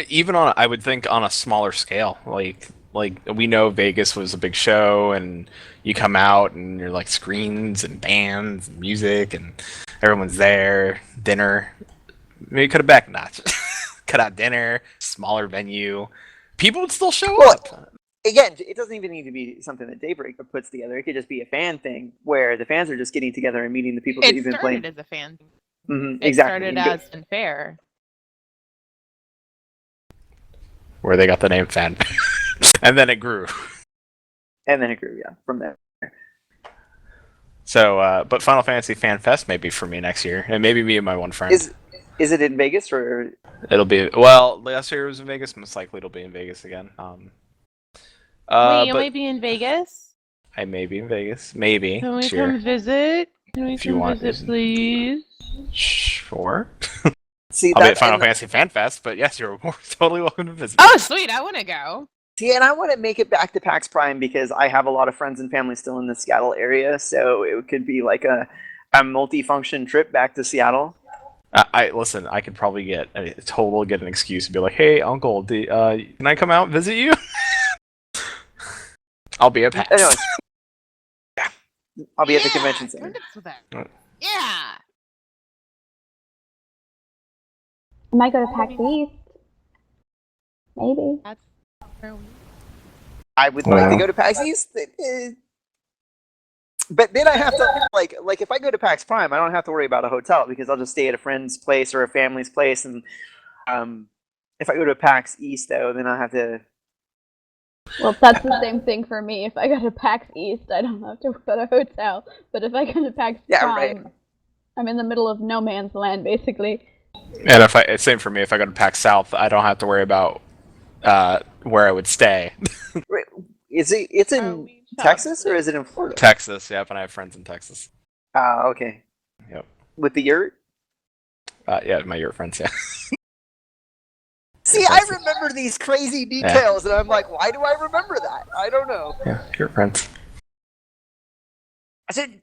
S4: Even on, I would think on a smaller scale, like we know Vegas was a big show, and you come out and you're like screens and bands and music, and everyone's there. Dinner, maybe cut it back a notch. Cut out dinner, smaller venue. People would still show up.
S1: Again, it doesn't even need to be something that Daybreak puts together. It could just be a fan thing where the fans are just getting together and meeting the people that you've been playing.
S2: It started as a fan.
S1: Mm-hmm,
S2: It
S1: exactly.
S2: started as unfair.
S4: Where they got the name Fan. And then it grew.
S1: And then it grew, yeah, from there.
S4: So, but Final Fantasy Fan Fest may be for me next year, and maybe me and my one friend.
S1: Is it in Vegas or?
S4: It'll be, well, last year it was in Vegas. Most likely it'll be in Vegas again.
S2: Wait, you
S4: but
S2: might be in Vegas?
S4: I may be in Vegas. Maybe.
S2: Can we
S4: next year.
S2: come visit? Can we
S4: If you
S2: come
S4: want,
S2: visit, please?
S4: Sure.
S1: See,
S4: I'll be at Final Fantasy Fan Fest, but yes, you're totally welcome to visit.
S2: Oh, sweet! I want to go.
S1: See, and I want to make it back to PAX Prime because I have a lot of friends and family still in the Seattle area, so it could be like a multi-function trip back to Seattle.
S4: Listen. I could probably get an excuse and be like, "Hey, Uncle, can I come out and visit you?" I'll be at PAX.
S1: Anyways, yeah, I'll be at the convention center.
S2: Yeah.
S5: I might go to PAX East. Maybe.
S2: That's where we...
S1: I would like to go to PAX East, but then I have to like if I go to PAX Prime, I don't have to worry about a hotel because I'll just stay at a friend's place or a family's place. And if I go to PAX East, though, then I have to.
S5: Well, that's the same thing for me. If I go to PAX East, I don't have to go to a hotel. But if I go to PAX Prime,
S1: right.
S5: I'm in the middle of no man's land, basically.
S4: And it's same for me. If I go to PAX South, I don't have to worry about where I would stay.
S1: It's in Texas or is it in Florida?
S4: Texas, yeah. And I have friends in Texas.
S1: Okay.
S4: Yep.
S1: With the yurt?
S4: Yeah, my yurt friends, yeah.
S1: See, I remember these crazy details, and I'm like, why do I remember that? I don't know.
S4: Yeah, yurt friends.
S1: I said,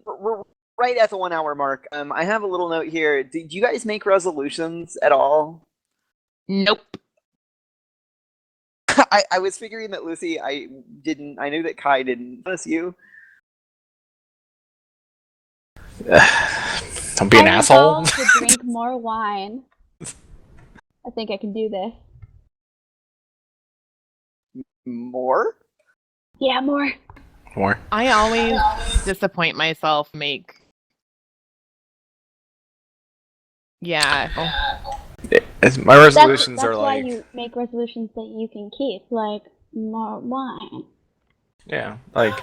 S1: we're right at the 1 hour mark. I have a little note here. Did you guys make resolutions at all?
S2: Nope.
S1: I was figuring that Lucy, I knew that Kai didn't. Was you?
S4: Don't be an asshole.
S5: I'm to drink more wine. I think I can do this.
S1: More?
S5: Yeah, more.
S4: More.
S2: I always disappoint myself. Yeah.
S4: My resolutions
S5: that's
S4: are
S5: why
S4: like.
S5: you make resolutions that you can keep, like more wine.
S4: Yeah, like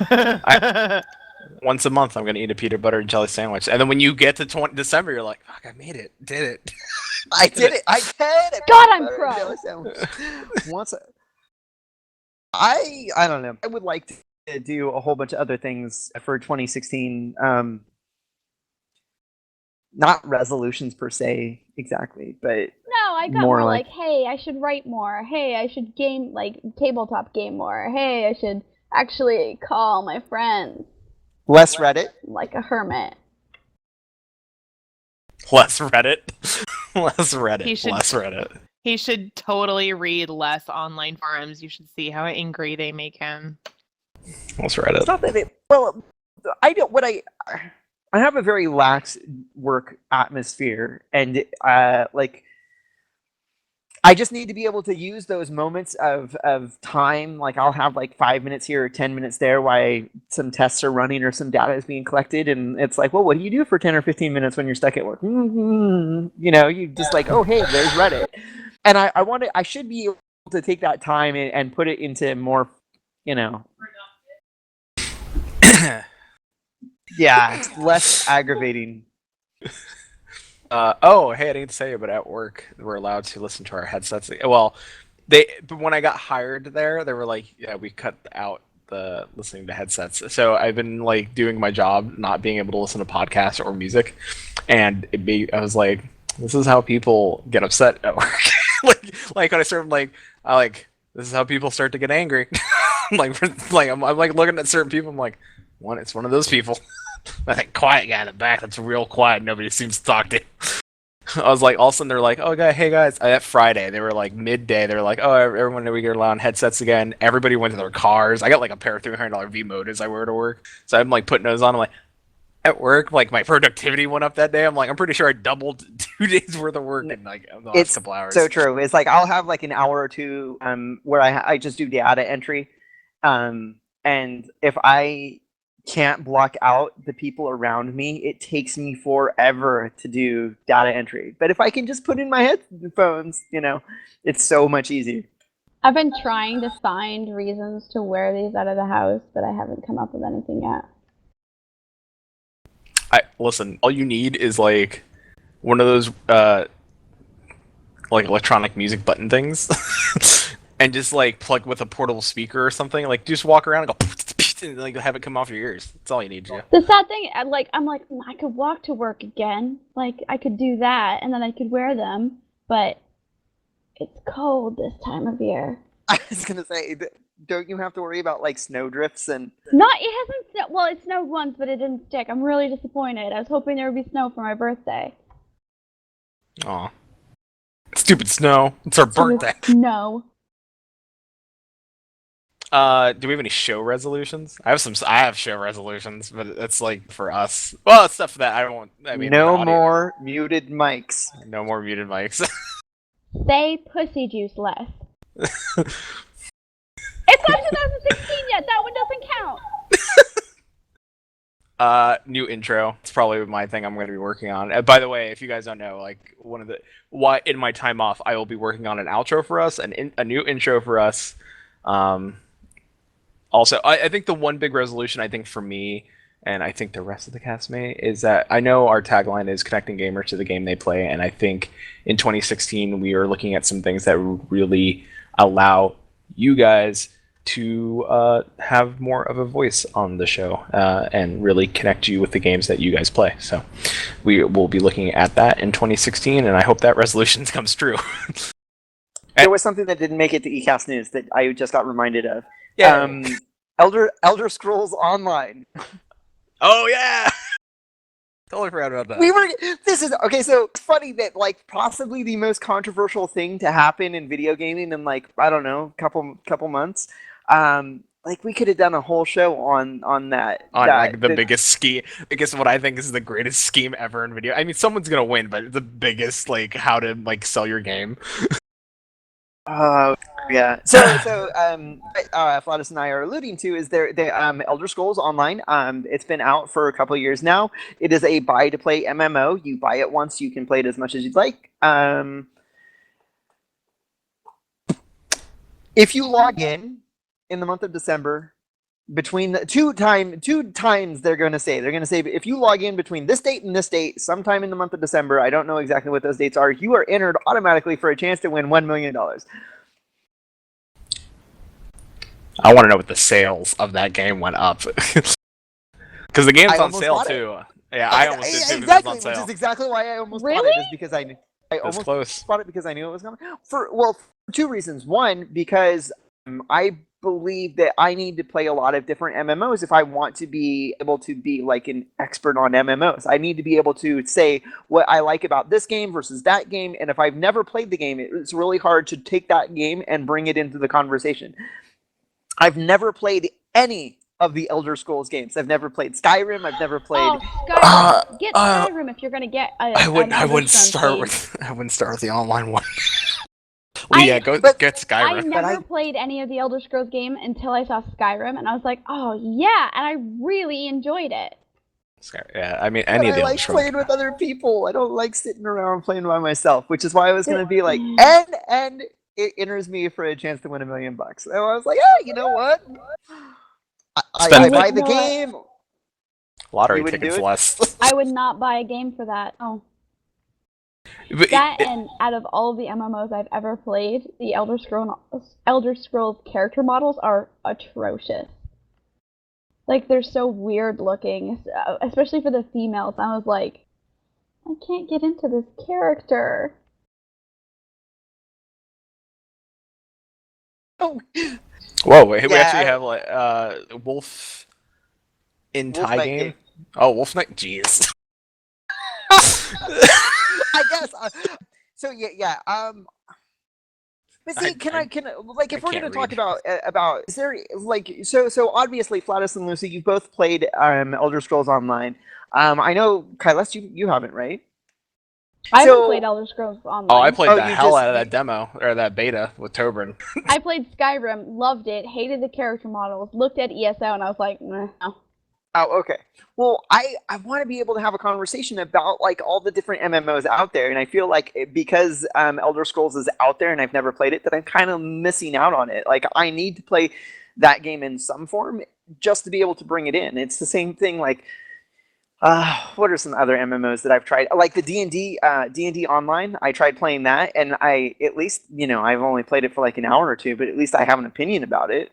S4: once a month I'm gonna eat a peanut butter and jelly sandwich, and then when you get to December, you're like, "Fuck, I made it, did it."
S1: I did it. I did it.
S5: God, I'm pro.
S1: Once I don't know. I would like to do a whole bunch of other things for 2016. Not resolutions per se, exactly, but
S5: No, I got more like, hey, I should write more. Hey, I should game, like, tabletop game more. Hey, I should actually call my friends.
S1: Less Reddit.
S5: Like a hermit.
S4: Less Reddit. Less Reddit. Less Reddit.
S2: He should totally read less online forums. You should see how angry they make him.
S4: Less Reddit.
S1: It's not that well, I don't. I have a very lax work atmosphere, and like, I just need to be able to use those moments of time. Like, I'll have like 5 minutes here or 10 minutes there while some tests are running or some data is being collected, and it's like, well, what do you do for 10 or 15 minutes when you're stuck at work? You know, you just like, oh, hey, there's Reddit. And I should be able to take that time and put it into more, you know. Yeah, it's less aggravating.
S4: Oh, hey, I didn't say it, but at work, we're allowed to listen to our headsets. Well, but when I got hired there, they were like, yeah, we cut out the listening to headsets. So I've been like doing my job, not being able to listen to podcasts or music. And I was like, this is how people get upset at work. like when I started, this is how people start to get angry. I'm like looking at certain people. I'm like, it's one of those people. That quiet guy in the back that's real quiet. Nobody seems to talk to. I was like, all of a sudden they're like, oh, hey guys, that Friday. They were like midday. They were like, oh, everyone, we get allowed headsets again. Everybody went to their cars. I got like a pair of $300 V Modas I wear to work. So I'm like putting those on. I'm like, at work, like my productivity went up that day. I'm like, I'm pretty sure I doubled 2 days worth of work in like the last couple hours.
S1: So true. It's like I'll have like an hour or two where I just do data entry, and if I can't block out the people around me, it takes me forever to do data entry. But if I can just put in my headphones, you know, it's so much easier.
S5: I've been trying to find reasons to wear these out of the house, but I haven't come up with anything yet.
S4: Listen, all you need is like one of those like electronic music button things and just like plug with a portable speaker or something. Like just walk around and go and like have it come off your ears. That's all you need, Joe.
S5: The sad thing, I'm like, I could walk to work again. Like, I could do that, and then I could wear them, but it's cold this time of year.
S1: I was gonna say, don't you have to worry about like snow drifts and?
S5: It hasn't snowed. Well, it snowed once, but it didn't stick. I'm really disappointed. I was hoping there would be snow for my birthday.
S4: Aw. Stupid snow. It's our birthday.
S5: No.
S4: Do we have any show resolutions? I have show resolutions, but it's like for us. Well, it's stuff that
S1: no more muted mics.
S4: No more muted mics.
S5: Say pussy juice less. It's not 2016 yet. That one doesn't count.
S4: New intro. It's probably my thing I'm going to be working on. By the way, if you guys don't know, like in my time off, I will be working on an outro for us and a new intro for us. Also, I think the one big resolution, I think for me, and I think the rest of the cast may, is that I know our tagline is connecting gamers to the game they play, and I think in 2016 we are looking at some things that really allow you guys to have more of a voice on the show and really connect you with the games that you guys play. So we will be looking at that in 2016, and I hope that resolution comes true.
S1: There was something that didn't make it to ECast News that I just got reminded of.
S4: Yeah.
S1: Elder Scrolls Online.
S4: Oh yeah. Totally forgot about that.
S1: This is okay. So it's funny that like possibly the most controversial thing to happen in video gaming in like I don't know, couple months. Like we could have done a whole show on that.
S4: Like the biggest scheme. I guess what I think is the greatest scheme ever in video. I mean, someone's gonna win, but the biggest like how to like sell your game.
S1: Yeah. So Flattus and I are alluding to is the Elder Scrolls Online. It's been out for a couple of years now. It is a buy-to-play MMO. You buy it once, you can play it as much as you'd like. If you log in the month of December, between the two times they're going to say if you log in between this date and this date, sometime in the month of December, I don't know exactly what those dates are, you are entered automatically for a chance to win $1 million.
S4: I want to know what the sales of that game went up. Because the game's on sale too. Yeah, I almost did too.
S1: Exactly,
S4: On sale.
S1: which is exactly why I almost
S5: Really?
S1: bought it, is because I knew. I
S4: It was
S1: almost
S4: close.
S1: bought it because I knew it was coming. For two reasons. One, because I believe that I need to play a lot of different MMOs if I want to be able to be like an expert on MMOs. I need to be able to say what I like about this game versus that game, and if I've never played the game, it's really hard to take that game and bring it into the conversation. I've never played any of the Elder Scrolls games. I've never played Skyrim. I've never played.
S5: Oh, Skyrim! Get Skyrim if you're gonna get.
S4: I wouldn't start with the online one. Well, yeah, get Skyrim.
S5: I never played any of the Elder Scrolls game until I saw Skyrim, and I was like, oh yeah, and I really enjoyed it.
S4: Yeah, I mean, any of the
S1: I like playing with other people. I don't like sitting around playing by myself, which is why I was going to be like, and it enters me for a chance to win $1 million. And I was like, you know what? I buy the game.
S4: Lottery tickets less.
S5: I would not buy a game for that. Oh. And out of all the MMOs I've ever played, the Elder Scrolls character models are atrocious. Like, they're so weird looking, especially for the females. I was like, I can't get into this character.
S1: Oh.
S4: Whoa, wait, we actually have like Wolf in tie game. Oh, Wolf Knight, jeez.
S1: I guess. So yeah. But see, can I like if we're going to talk about is there like so obviously Flattus and Lucy, you've both played Elder Scrolls Online. I know Kailas, you haven't, right?
S5: I haven't played Elder Scrolls Online.
S4: Oh, I played the hell out of that demo or that beta with Tobrin.
S5: I played Skyrim, loved it, hated the character models, looked at ESO, and I was like, no.
S1: Oh, okay. Well, I want to be able to have a conversation about like all the different MMOs out there, and I feel like because Elder Scrolls is out there and I've never played it, that I'm kind of missing out on it. Like I need to play that game in some form just to be able to bring it in. It's the same thing. Like, what are some other MMOs that I've tried? Like the D&D Online. I tried playing that, and I at least I've only played it for like an hour or two, but at least I have an opinion about it.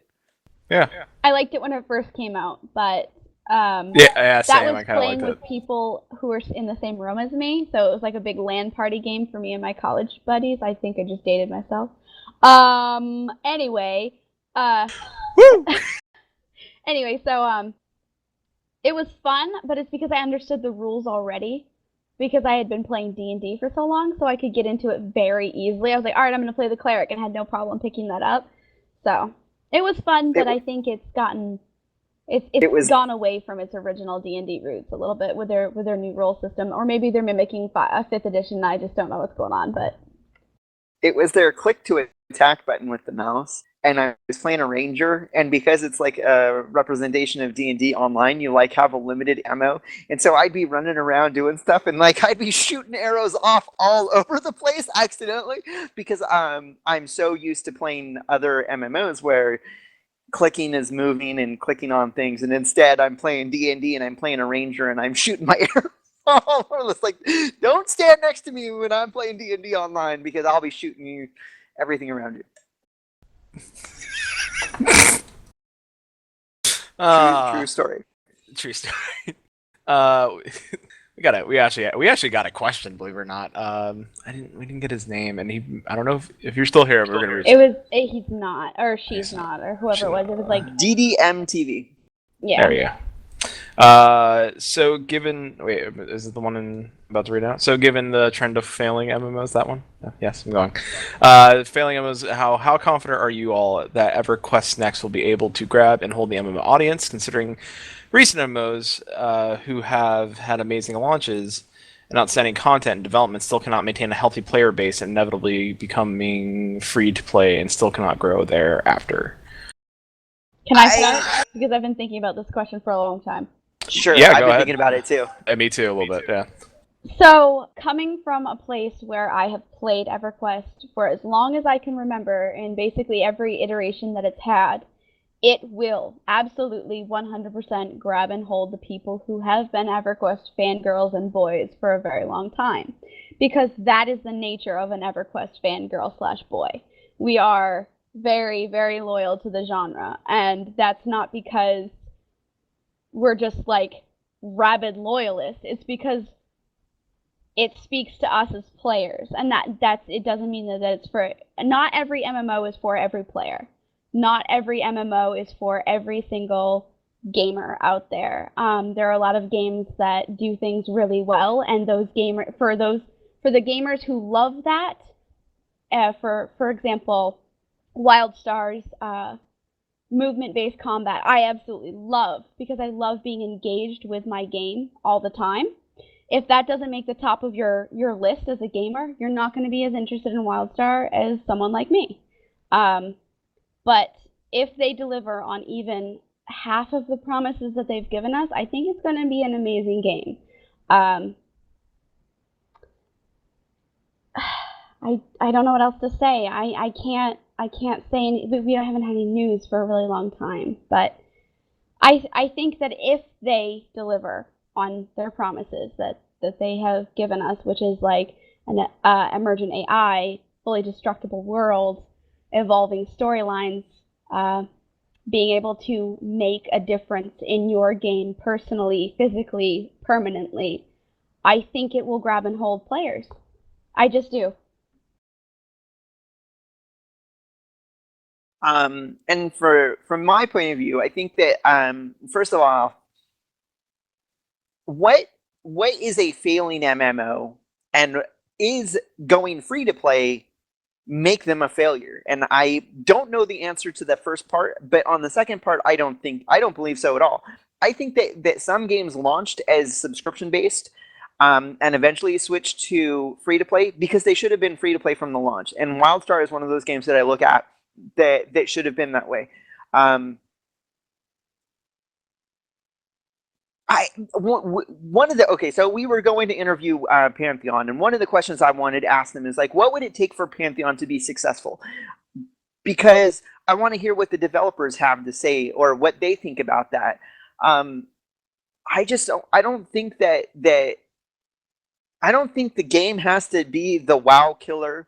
S4: Yeah.
S5: I liked it when it first came out, but.
S4: Same.
S5: That was playing with people who were in the same room as me, so it was like a big LAN party game for me and my college buddies. I think I just dated myself. Anyway,
S4: Woo!
S5: anyway, so it was fun, but it's because I understood the rules already, because I had been playing D&D for so long, so I could get into it very easily. I was like, all right, I'm going to play the cleric, and had no problem picking that up. So it was fun, but I think it's gotten. It's gone away from its original D&D roots a little bit with their new role system, or maybe they're mimicking a 5th edition. I just don't know what's going on, but
S1: it was their click to attack button with the mouse, and I was playing a ranger, and because it's like a representation of D&D Online, you like have a limited ammo, and so I'd be running around doing stuff, and like I'd be shooting arrows off all over the place accidentally because I'm so used to playing other MMOs where clicking is moving and clicking on things, and instead I'm playing D&D and I'm playing a ranger and I'm shooting my arrows all over. It's like, don't stand next to me when I'm playing D&D Online because I'll be shooting you everything around you. True story.
S4: True story. We actually got a question, believe it or not. We didn't get his name, and I don't know if you're still here. We're gonna.
S5: He's not, or she's not, or whoever it was. It was like
S1: DDM TV.
S5: Yeah.
S4: There you go. So is it the one I'm about to read out? So given the trend of failing MMOs, that one? Yes, I'm going. Failing MMOs, how confident are you all that EverQuest Next will be able to grab and hold the MMO audience, considering recent MMOs who have had amazing launches and outstanding content and development still cannot maintain a healthy player base and inevitably becoming free to play and still cannot grow thereafter?
S5: Can I start? Because I've been thinking about this question for a long time.
S1: Sure,
S4: yeah,
S1: I've been thinking about it too.
S4: Me too, a little bit, yeah.
S5: So, coming from a place where I have played EverQuest for as long as I can remember, in basically every iteration that it's had, it will absolutely 100% grab and hold the people who have been EverQuest fangirls and boys for a very long time. Because that is the nature of an EverQuest fangirl/boy. We are very, very loyal to the genre, and that's not because we're just like rabid loyalists. It's because it speaks to us as players, and that's it doesn't mean that it's for, not every MMO is for every player. Not every MMO is for every single gamer out there. There are a lot of games that do things really well, and for the gamers who love that, for example, WildStar's movement-based combat, I absolutely love, because I love being engaged with my game all the time. If that doesn't make the top of your list as a gamer, you're not going to be as interested in WildStar as someone like me. But if they deliver on even half of the promises that they've given us, I think it's going to be an amazing game. I don't know what else to say. I can't say any. We haven't had any news for a really long time, but I think that if they deliver on their promises that they have given us, which is like an emergent AI, fully destructible world, evolving storylines, being able to make a difference in your game personally, physically, permanently, I think it will grab and hold players. I just do.
S1: And from my point of view, I think that first of all, what is a failing MMO, and is going free to play make them a failure? And I don't know the answer to the first part, but on the second part, I don't believe so at all. I think that some games launched as subscription based and eventually switched to free to play because they should have been free to play from the launch. And WildStar is one of those games that I look at that should have been that way. So we were going to interview Pantheon, and one of the questions I wanted to ask them is like, what would it take for Pantheon to be successful? Because I want to hear what the developers have to say or what they think about that. I don't think the game has to be the WoW killer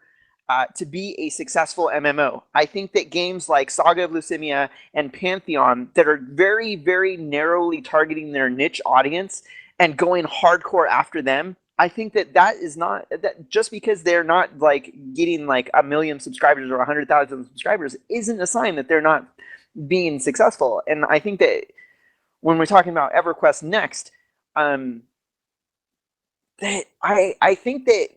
S1: to be a successful MMO. I think that games like Saga of Lucimia and Pantheon that are very, very narrowly targeting their niche audience and going hardcore after them, I think that is not, that just because they're not like getting like 1 million subscribers or 100,000 subscribers isn't a sign that they're not being successful. And I think that when we're talking about EverQuest next, that I think that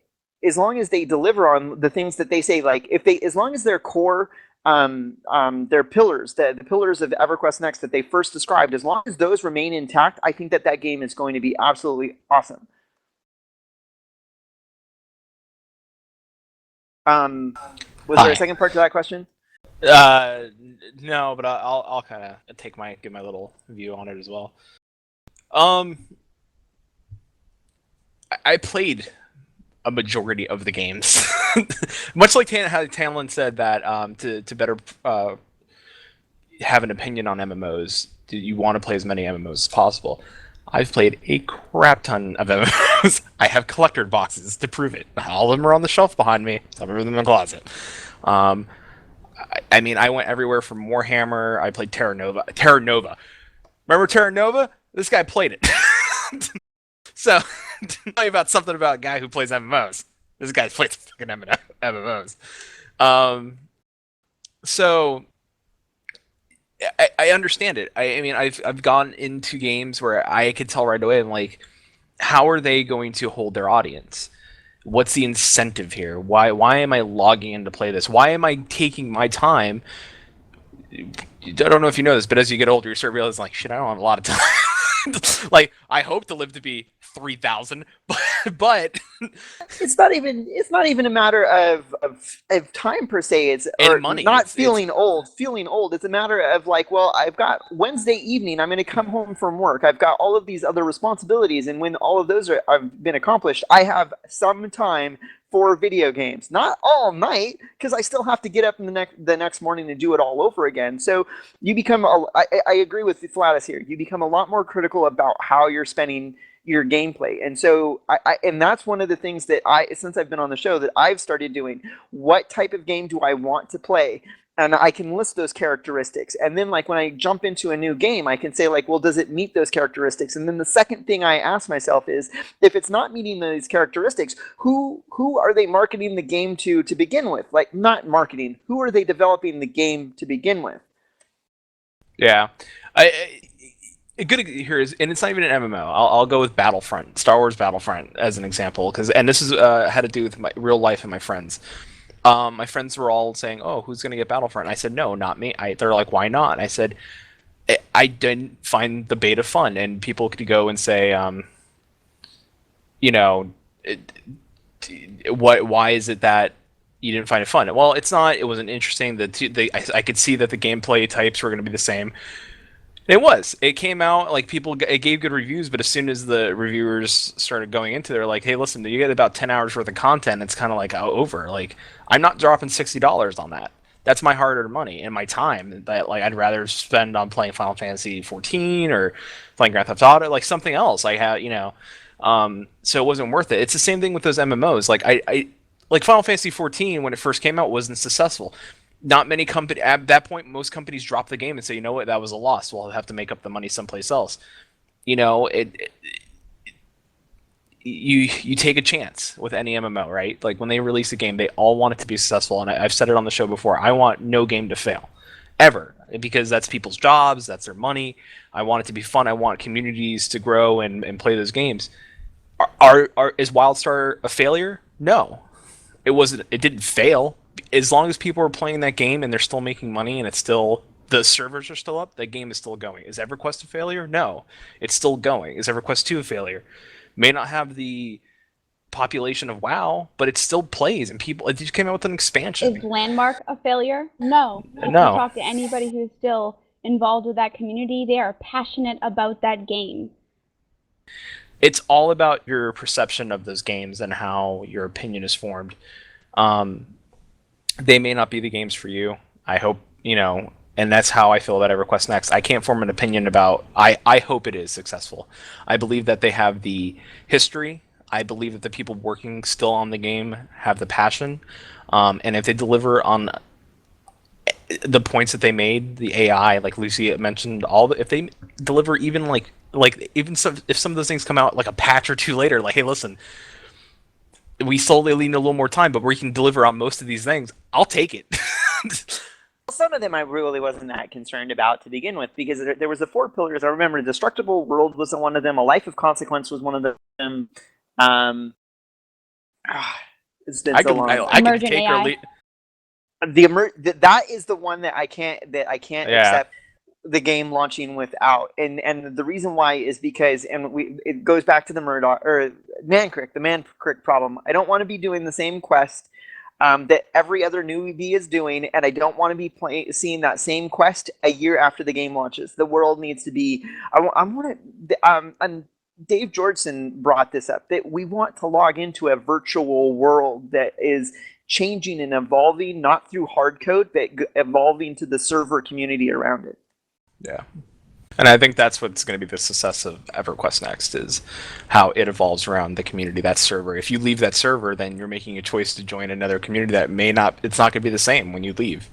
S1: as long as they deliver on the things that they say, like as long as their core, their pillars, the pillars of EverQuest Next that they first described, as long as those remain intact, I think that game is going to be absolutely awesome. Was there a second part to that question?
S4: No, but I'll kind of give my little view on it as well. I played a majority of the games. Much like how Tanlin said that to better have an opinion on MMOs, you want to play as many MMOs as possible. I've played a crap ton of MMOs. I have collector boxes to prove it. All of them are on the shelf behind me. Some of them in the closet. I mean, I went everywhere from Warhammer. I played Terra Nova. Remember Terra Nova? This guy played it. So, tell you about something about a guy who plays MMOs. This guy's played fucking MMOs. So, I understand it. I mean, I've gone into games where I could tell right away, I'm like, how are they going to hold their audience? What's the incentive here? Why am I logging in to play this? Why am I taking my time? I don't know if you know this, but as you get older, you start realizing, like, shit, I don't have a lot of time. Like, I hope to live to be 3,000, but
S1: it's not even a matter of time per se. It's or money. Not feeling old. It's a matter of like, well, I've got Wednesday evening. I'm going to come home from work. I've got all of these other responsibilities, and when all of those have been accomplished, I have some time for video games. Not all night, because I still have to get up in the next morning and do it all over again. So you become I agree with Flattus here. You become a lot more critical about how you're spending your gameplay. And so and that's one of the things that since I've been on the show, that I've started doing. What type of game do I want to play? And I can list those characteristics. And then like when I jump into a new game, I can say like, well, does it meet those characteristics? And then the second thing I ask myself is, if it's not meeting those characteristics, who are they marketing the game to begin with? Like, not marketing, who are they developing the game to begin with?
S4: Yeah. A good here is, and it's not even an MMO. I'll go with Battlefront, Star Wars Battlefront as an example, and this is had to do with my real life and my friends. My friends were all saying, "Oh, who's going to get Battlefront?" And I said, "No, not me." They're like, "Why not?" And I said, "I didn't find the beta fun." And people could go and say, why is it that you didn't find it fun? Well, it's not. It wasn't interesting. I could see that the gameplay types were going to be the same. It was. It came out like it gave good reviews, but as soon as the reviewers started going into it, they're like, "Hey, listen, you get about 10 hours worth of content. It's kind of like over. Like, I'm not dropping $60 on that. That's my hard-earned money and my time that like I'd rather spend on playing Final Fantasy 14 or playing Grand Theft Auto, like something else. I have, so it wasn't worth it. It's the same thing with those MMOs. Like I like Final Fantasy 14 when it first came out wasn't successful. Not many companies at that point. Most companies drop the game and say, "You know what? That was a loss. We'll have to make up the money someplace else." You take a chance with any MMO, right? Like when they release a game, they all want it to be successful, and I've said it on the show before. I want no game to fail, ever, because that's people's jobs, that's their money. I want it to be fun. I want communities to grow and play those games. Is WildStar a failure? No, it wasn't. It didn't fail. As long as people are playing that game and they're still making money and the servers are still up, that game is still going. Is EverQuest a failure? No, it's still going. Is EverQuest 2 a failure? May not have the population of WoW, but it still plays, and it just came out with an expansion.
S5: Is Landmark a failure? No. If you talk to anybody who's still involved with that community, they are passionate about that game.
S4: It's all about your perception of those games and how your opinion is formed. They may not be the games for you. I hope, and that's how I feel about EverQuest Next. I can't form an opinion about. I hope it is successful. I believe that they have the history. I believe that the people working still on the game have the passion, and if they deliver on the points that they made, the AI, like Lucy mentioned, if they deliver even if some of those things come out like a patch or two later, like, hey, listen, we slowly need a little more time, but we can deliver on most of these things, I'll take it.
S1: Some of them I really wasn't that concerned about to begin with, because there was the 4 pillars. I remember Destructible World was one of them. A Life of Consequence was one of them. It's been so long.
S4: I can take
S5: AI.
S1: That is the one that I can't accept the game launching without, and the reason why is because, it goes back to the Murdoch or Man Crick problem. I don't want to be doing the same quest that every other newbie is doing, and I don't want to be seeing that same quest a year after the game launches. The world needs to be. And Dave Georgeson brought this up, that we want to log into a virtual world that is changing and evolving, not through hard code, but evolving to the server community around it.
S4: Yeah. And I think that's what's going to be the success of EverQuest Next, is how it evolves around the community, that server. If you leave that server, then you're making a choice to join another community that it's not going to be the same when you leave.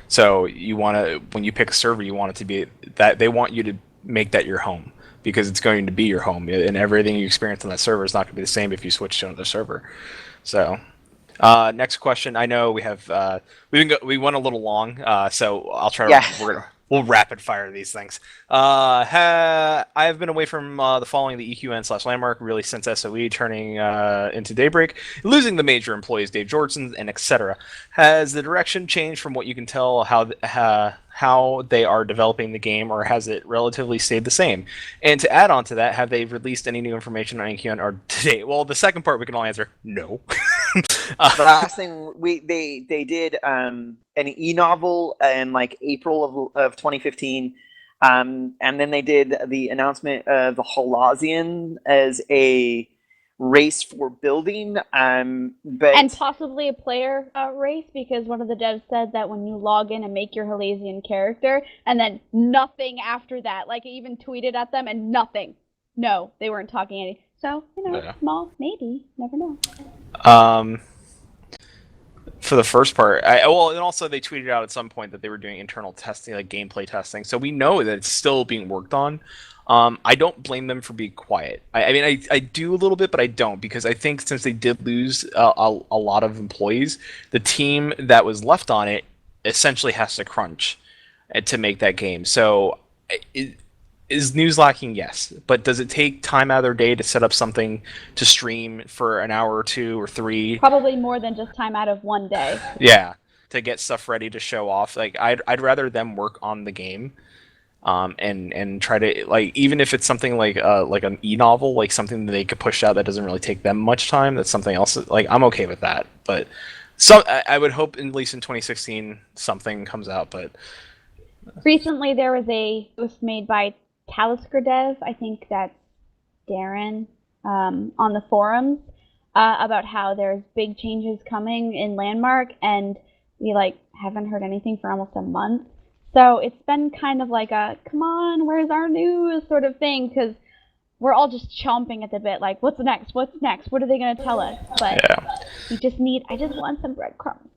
S4: So when you pick a server, you want it to be that they want you to make that your home, because it's going to be your home, and everything you experience on that server is not going to be the same if you switch to another server. So, next question. I know we have we went a little long, so I'll try to. We'll rapid fire these things. I've been away from the following the EQN/Landmark really since SOE turning into Daybreak, losing the major employees Dave Jordan and etc. Has the direction changed from what you can tell how they are developing the game, or has it relatively stayed the same? And to add on to that, have they released any new information on EQN or today? Well, the second part we can all answer no.
S1: The last thing they did an e-novel in like April of 2015, and then they did the announcement of the Holazian as a race for building, but
S5: and possibly a player race, because one of the devs said that when you log in and make your Holazian character, and then nothing after that, like I even tweeted at them and nothing no, they weren't talking any. So,
S4: Yeah.
S5: small, maybe, never know.
S4: For the first part, and also they tweeted out at some point that they were doing internal testing, like gameplay testing. So we know that it's still being worked on. I don't blame them for being quiet. I mean, I do a little bit, but I don't, because I think since they did lose a lot of employees, the team that was left on it essentially has to crunch to make that game. So is news lacking? Yes. But does it take time out of their day to set up something to stream for an hour or 2 or 3?
S5: Probably more than just time out of one day.
S4: Yeah, to get stuff ready to show off. Like I'd rather them work on the game, and try to, like, even if it's something like an e-novel, like something that they could push out that doesn't really take them much time. That's something else. Like, I'm okay with that. But I would hope at least in 2016 something comes out. But
S5: recently there was it was made by Talisker Dev, I think that's Darren, on the forums, about how there's big changes coming in Landmark, and we haven't heard anything for almost a month. So it's been kind of like a, come on, where's our news sort of thing, because we're all just chomping at the bit, like, what's next? What's next? What are they going to tell us? But
S4: yeah.
S5: I just want some breadcrumbs.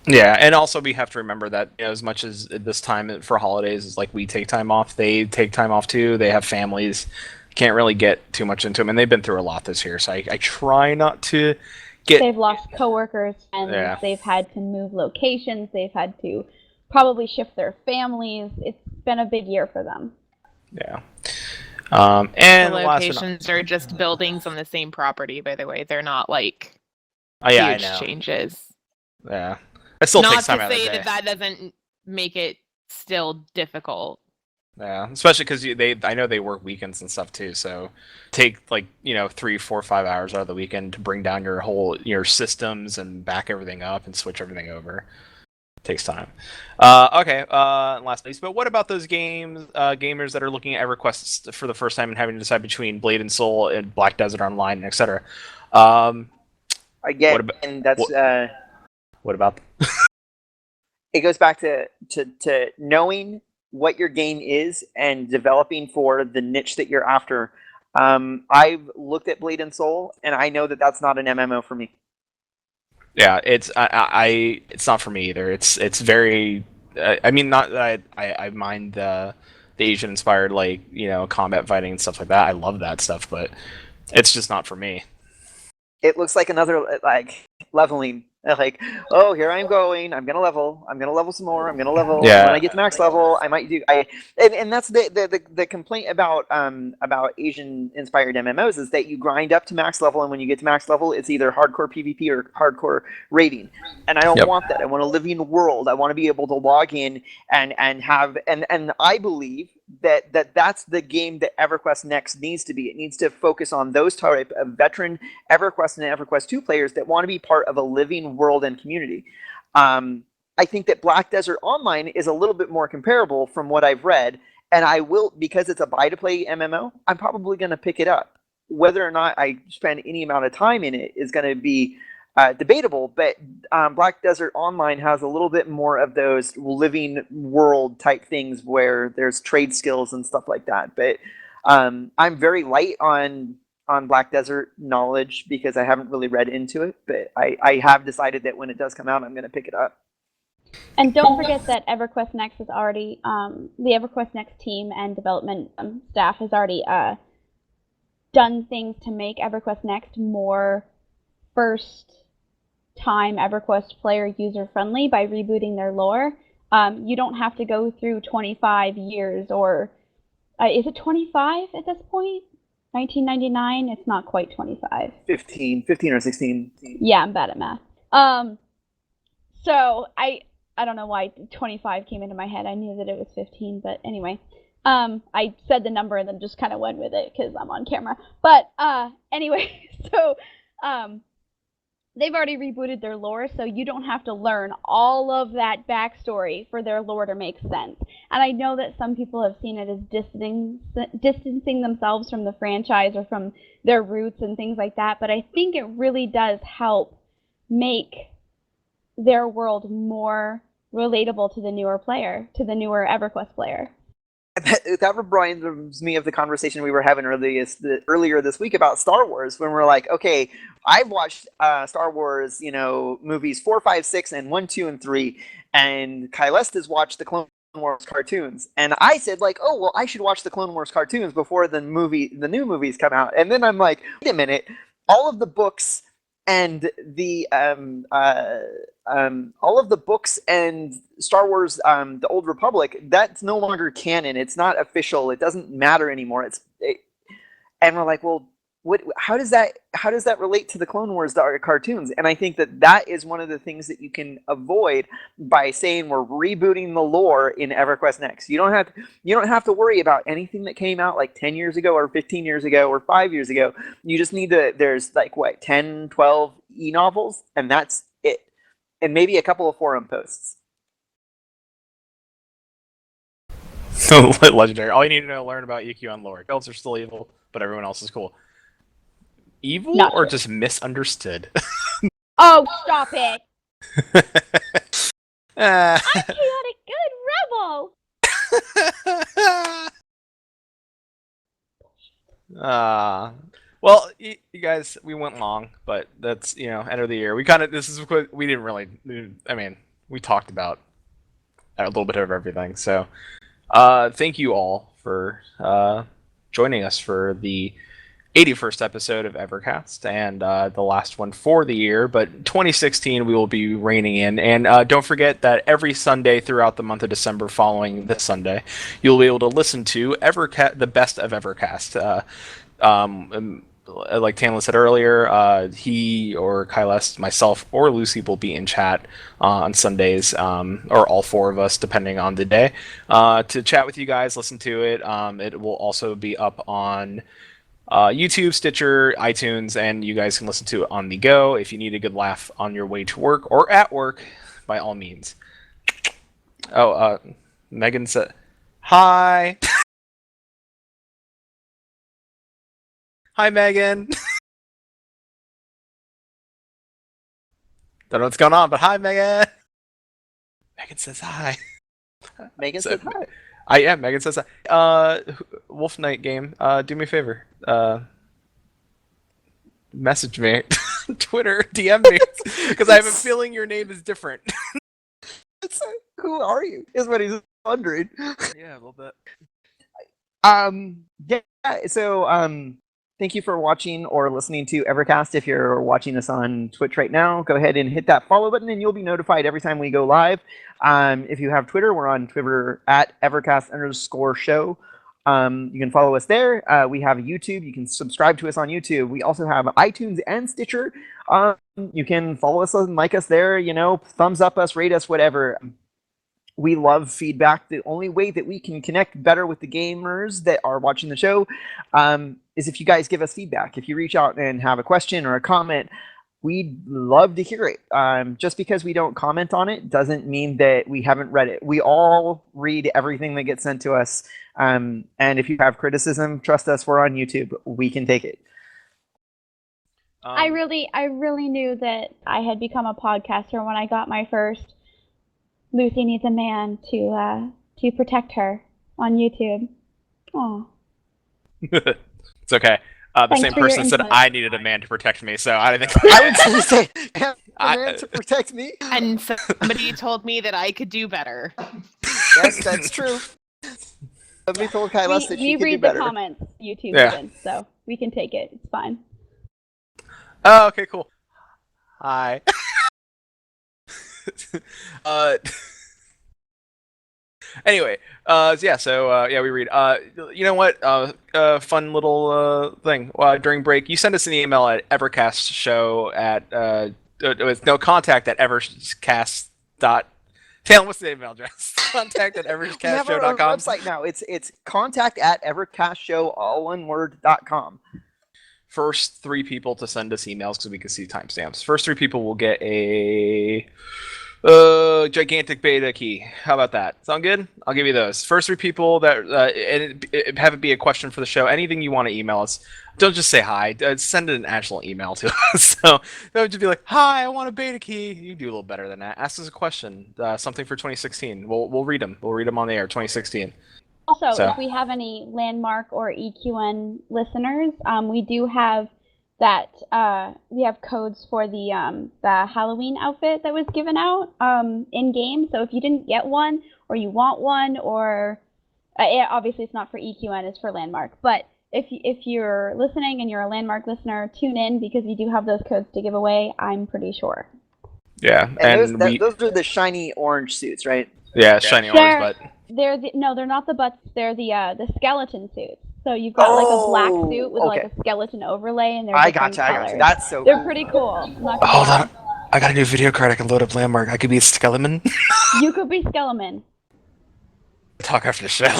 S4: Yeah, and also we have to remember that, as much as this time for holidays is like we take time off, they take time off too. They have families. Can't really get too much into them, and they've been through a lot this year. So I try not to get.
S5: They've lost coworkers, and they've had to move locations. They've had to probably shift their families. It's been a big year for them.
S4: Yeah. And
S2: the locations are just buildings on the same property, by the way. They're not like huge changes.
S4: Yeah. It still takes time
S2: out of the day. Not to say that doesn't make it still difficult.
S4: Yeah, especially because I know they work weekends and stuff too. So take 3, 4, 5 hours out of the weekend to bring down your systems and back everything up and switch everything over. It takes time. Okay. Last place, but what about those gamers that are looking at EverQuest for the first time and having to decide between Blade and Soul and Black Desert Online, etc.?
S1: I get, and that's.
S4: What about?
S1: It goes back to knowing what your game is and developing for the niche that you're after. I've looked at Blade and Soul, and I know that that's not an MMO for me.
S4: Yeah, it's not for me either. It's very. I mean, not that I mind the Asian inspired combat fighting and stuff like that. I love that stuff, but it's just not for me.
S1: It looks like another leveling. Like, oh, here I'm going. I'm gonna level some more. I'm gonna level.
S4: Yeah.
S1: When I get to max level, I might do. And that's the complaint about Asian inspired MMOs is that you grind up to max level, and when you get to max level, it's either hardcore PvP or hardcore raiding. And I don't want that. I want a living world. I want to be able to log in and have and I believe that's the game that EverQuest Next needs to be. It needs to focus on those type of veteran EverQuest and EverQuest 2 players that want to be part of a living world and community. I think that Black Desert Online is a little bit more comparable from what I've read, and I will, because it's a buy-to-play MMO, I'm probably going to pick it up. Whether or not I spend any amount of time in it is going to be debatable, but Black Desert Online has a little bit more of those living world type things where there's trade skills and stuff like that. But I'm very light on Black Desert knowledge because I haven't really read into it, but I have decided that when it does come out, I'm going to pick it up.
S5: And don't forget that EverQuest Next is already, the EverQuest Next team and development staff has already done things to make EverQuest Next more first-time EverQuest player user-friendly by rebooting their lore. You don't have to go through 25 years, or is it 25 at this point? 1999? It's not quite 25.
S1: 15 or 16.
S5: Yeah, I'm bad at math. So I don't know why 25 came into my head. I knew that it was 15, but anyway. I said the number and then just kind of went with it because I'm on camera. But anyway, so they've already rebooted their lore, so you don't have to learn all of that backstory for their lore to make sense. And I know that some people have seen it as distancing themselves from the franchise or from their roots and things like that, but I think it really does help make their world more relatable to the newer player, to the newer EverQuest player.
S1: that reminds me of the conversation we were having earlier this week about Star Wars, when we're like, okay, I've watched Star Wars, movies 4, 5, 6, and 1, 2, and 3, and Kylest has watched the Clone Wars cartoons, and I said like, oh well, I should watch the Clone Wars cartoons before the new movies come out, and then I'm like, wait a minute, all of the books and the all of the books and Star Wars, the Old Republic, that's no longer canon. It's not official. It doesn't matter anymore. And we're like, well, how does that relate to the Clone Wars cartoons? And I think that is one of the things that you can avoid by saying we're rebooting the lore in EverQuest Next. You don't have to worry about anything that came out like 10 years ago or 15 years ago or 5 years ago. You just need there's like 10, 12 e-novels, and that's it. And maybe a couple of forum posts.
S4: Legendary. All you need to know, learn about EQ on lore. Elves are still evil, but everyone else is cool. Evil
S5: Not
S4: or
S5: true.
S4: just misunderstood?
S5: Oh, stop it!
S4: Uh,
S5: I'm chaotic good rebel.
S4: well, you guys, we went long, but that's end of the year. We didn't really. I mean, we talked about a little bit of everything. So, thank you all for joining us for the 81st episode of EverCast, and the last one for the year, but 2016 we will be reining in. And don't forget that every Sunday throughout the month of December following this Sunday, you'll be able to listen to the best of EverCast. Like Tamlin said earlier, he or Kylest, myself, or Lucy will be in chat on Sundays, or all four of us, depending on the day, to chat with you guys, listen to it. It will also be up on YouTube, Stitcher, iTunes, and you guys can listen to it on the go. If you need a good laugh on your way to work or at work, by all means. Oh, Megan said, hi. Hi, Megan. Don't know what's going on, but hi, Megan. Megan says hi.
S1: Megan said hi.
S4: Megan says hi. Wolf Knight game, do me a favor. Message me. Twitter, DM me. Because I have a feeling your name is different.
S1: Who are you? Is what he's wondering.
S4: Yeah, a little bit.
S1: So thank you for watching or listening to EverCast. If you're watching us on Twitch right now, go ahead and hit that follow button and you'll be notified every time we go live. If you have Twitter, we're on Twitter at EverCast_show. You can follow us there. We have YouTube. You can subscribe to us on YouTube. We also have iTunes and Stitcher. You can follow us and like us there, thumbs up us, rate us, whatever. We love feedback. The only way that we can connect better with the gamers that are watching the show is if you guys give us feedback. If you reach out and have a question or a comment, we'd love to hear it. Just because we don't comment on it doesn't mean that we haven't read it. We all read everything that gets sent to us. And if you have criticism, trust us, we're on YouTube. We can take it.
S5: I really knew that I had become a podcaster when I got my first Lucy needs a man to protect her on YouTube. Aw.
S4: It's okay. The
S5: Thanks
S4: same
S5: for your
S4: person said
S5: input.
S4: I needed a man to protect me, so I think
S1: I would say, have a man to protect me.
S2: And somebody told me that I could do better.
S1: Yes, that's true. Somebody told Kylus that she
S5: We
S1: could do
S5: read the
S1: better.
S5: comments, YouTube
S4: Yeah.
S5: even, so we can take it. It's fine.
S4: Oh, okay, cool. Hi. Anyway, we read. You know what? Fun little thing. During break, you send us an email at EverCast Show at with no contact at EverCast dot. Taylor, what's the email address? Contact at
S1: We have our
S4: EverCastShow.com.
S1: own website now. It's contact at EverCastShow, all one word.com.
S4: First 3 people to send us emails, because we can see timestamps. First 3 people will get a gigantic beta key. How about that? Sound good? I'll give you those. First 3 people that and have it be a question for the show. Anything you want to email us. Don't just say hi. Send an actual email to us. So don't just be like, "Hi, I want a beta key." You do a little better than that. Ask us a question. Something for 2016. We'll read them. We'll read them on the air. 2016.
S5: Also,
S4: So.
S5: if we have any Landmark or EQN listeners, we do have that. We have codes for the Halloween outfit that was given out in game. So if you didn't get one, or you want one, or obviously it's not for EQN, it's for Landmark. But if you're listening and you're a Landmark listener, tune in because you do have those codes to give away. I'm pretty sure.
S4: Yeah,
S1: and those are the shiny orange suits, right?
S4: Yeah, shiny orange butt.
S5: They're not the butts. They're the skeleton suits. So you've got like a black suit with like a skeleton overlay, and they're different colors.
S1: I gotcha. That's so
S5: They're
S1: cool.
S5: pretty cool.
S4: Hold on. I got a new video card I can load up Landmark. I could be a Skeleman.
S5: You could be Skeleman.
S4: Talk after the show.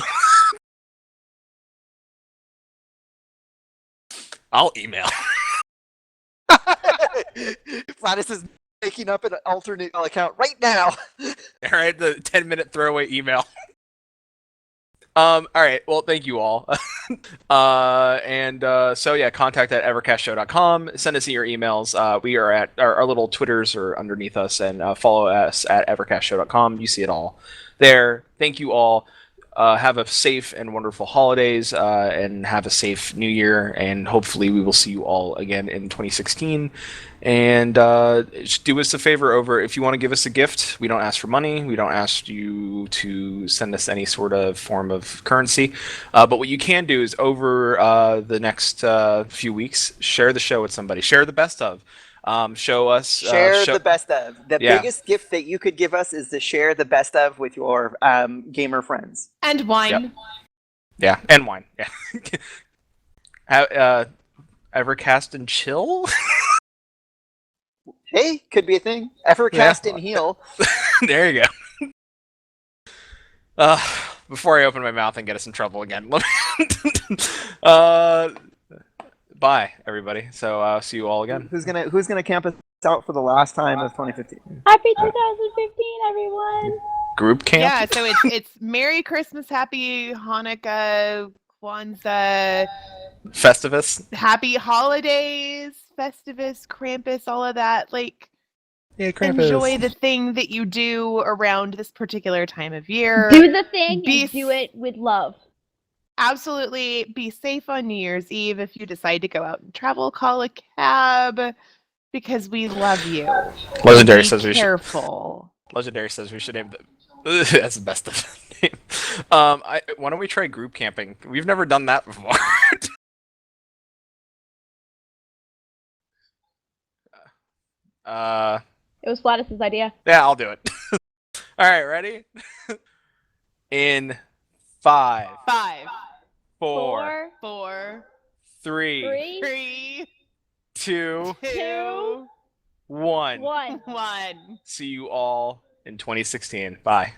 S4: I'll email.
S1: Flattus is making up an alternate account right now.
S4: All right, the 10-minute throwaway email. All right, well, thank you all. So yeah, contact at EverCastShow.com. Send us your emails. We are at our little Twitters are underneath us, and follow us at EverCastShow.com. You see it all there. Thank you all. Have a safe and wonderful holidays, and have a safe new year, and hopefully we will see you all again in 2016. And just do us a favor if you want to give us a gift. We don't ask for money. We don't ask you to send us any sort of form of currency. But what you can do is over the next few weeks, share the show with somebody. Share the best of. Show us.
S1: Share the best of. The biggest gift that you could give us is to share the best of with your gamer friends.
S2: And wine.
S4: Yep. Yeah, and wine. Yeah. EverCast and chill.
S1: Hey, could be a thing. EverCast and heal.
S4: There you go. Before I open my mouth and get us in trouble again, let me. Bye, everybody. So see you all again.
S1: Who's gonna camp us out for the last time of 2015?
S5: Happy 2015, everyone.
S4: Group camp.
S2: Yeah, so it's Merry Christmas, Happy Hanukkah, Kwanzaa,
S4: Festivus.
S2: Happy Holidays, Festivus, Krampus, all of that. Like,
S4: yeah, Krampus.
S2: Enjoy the thing that you do around this particular time of year.
S5: Do the thing and do it with love.
S2: Absolutely. Be safe on New Year's Eve. If you decide to go out and travel, call a cab because we love you.
S4: Legendary says we should.
S2: Careful.
S4: Legendary says we should name the. That's the best of name. Why don't we try group camping? We've never done that before.
S5: It was Flattus' idea.
S4: Yeah, I'll do it. All right, ready? In 5, 4, 3, 2, 1. See you all in 2016. Bye.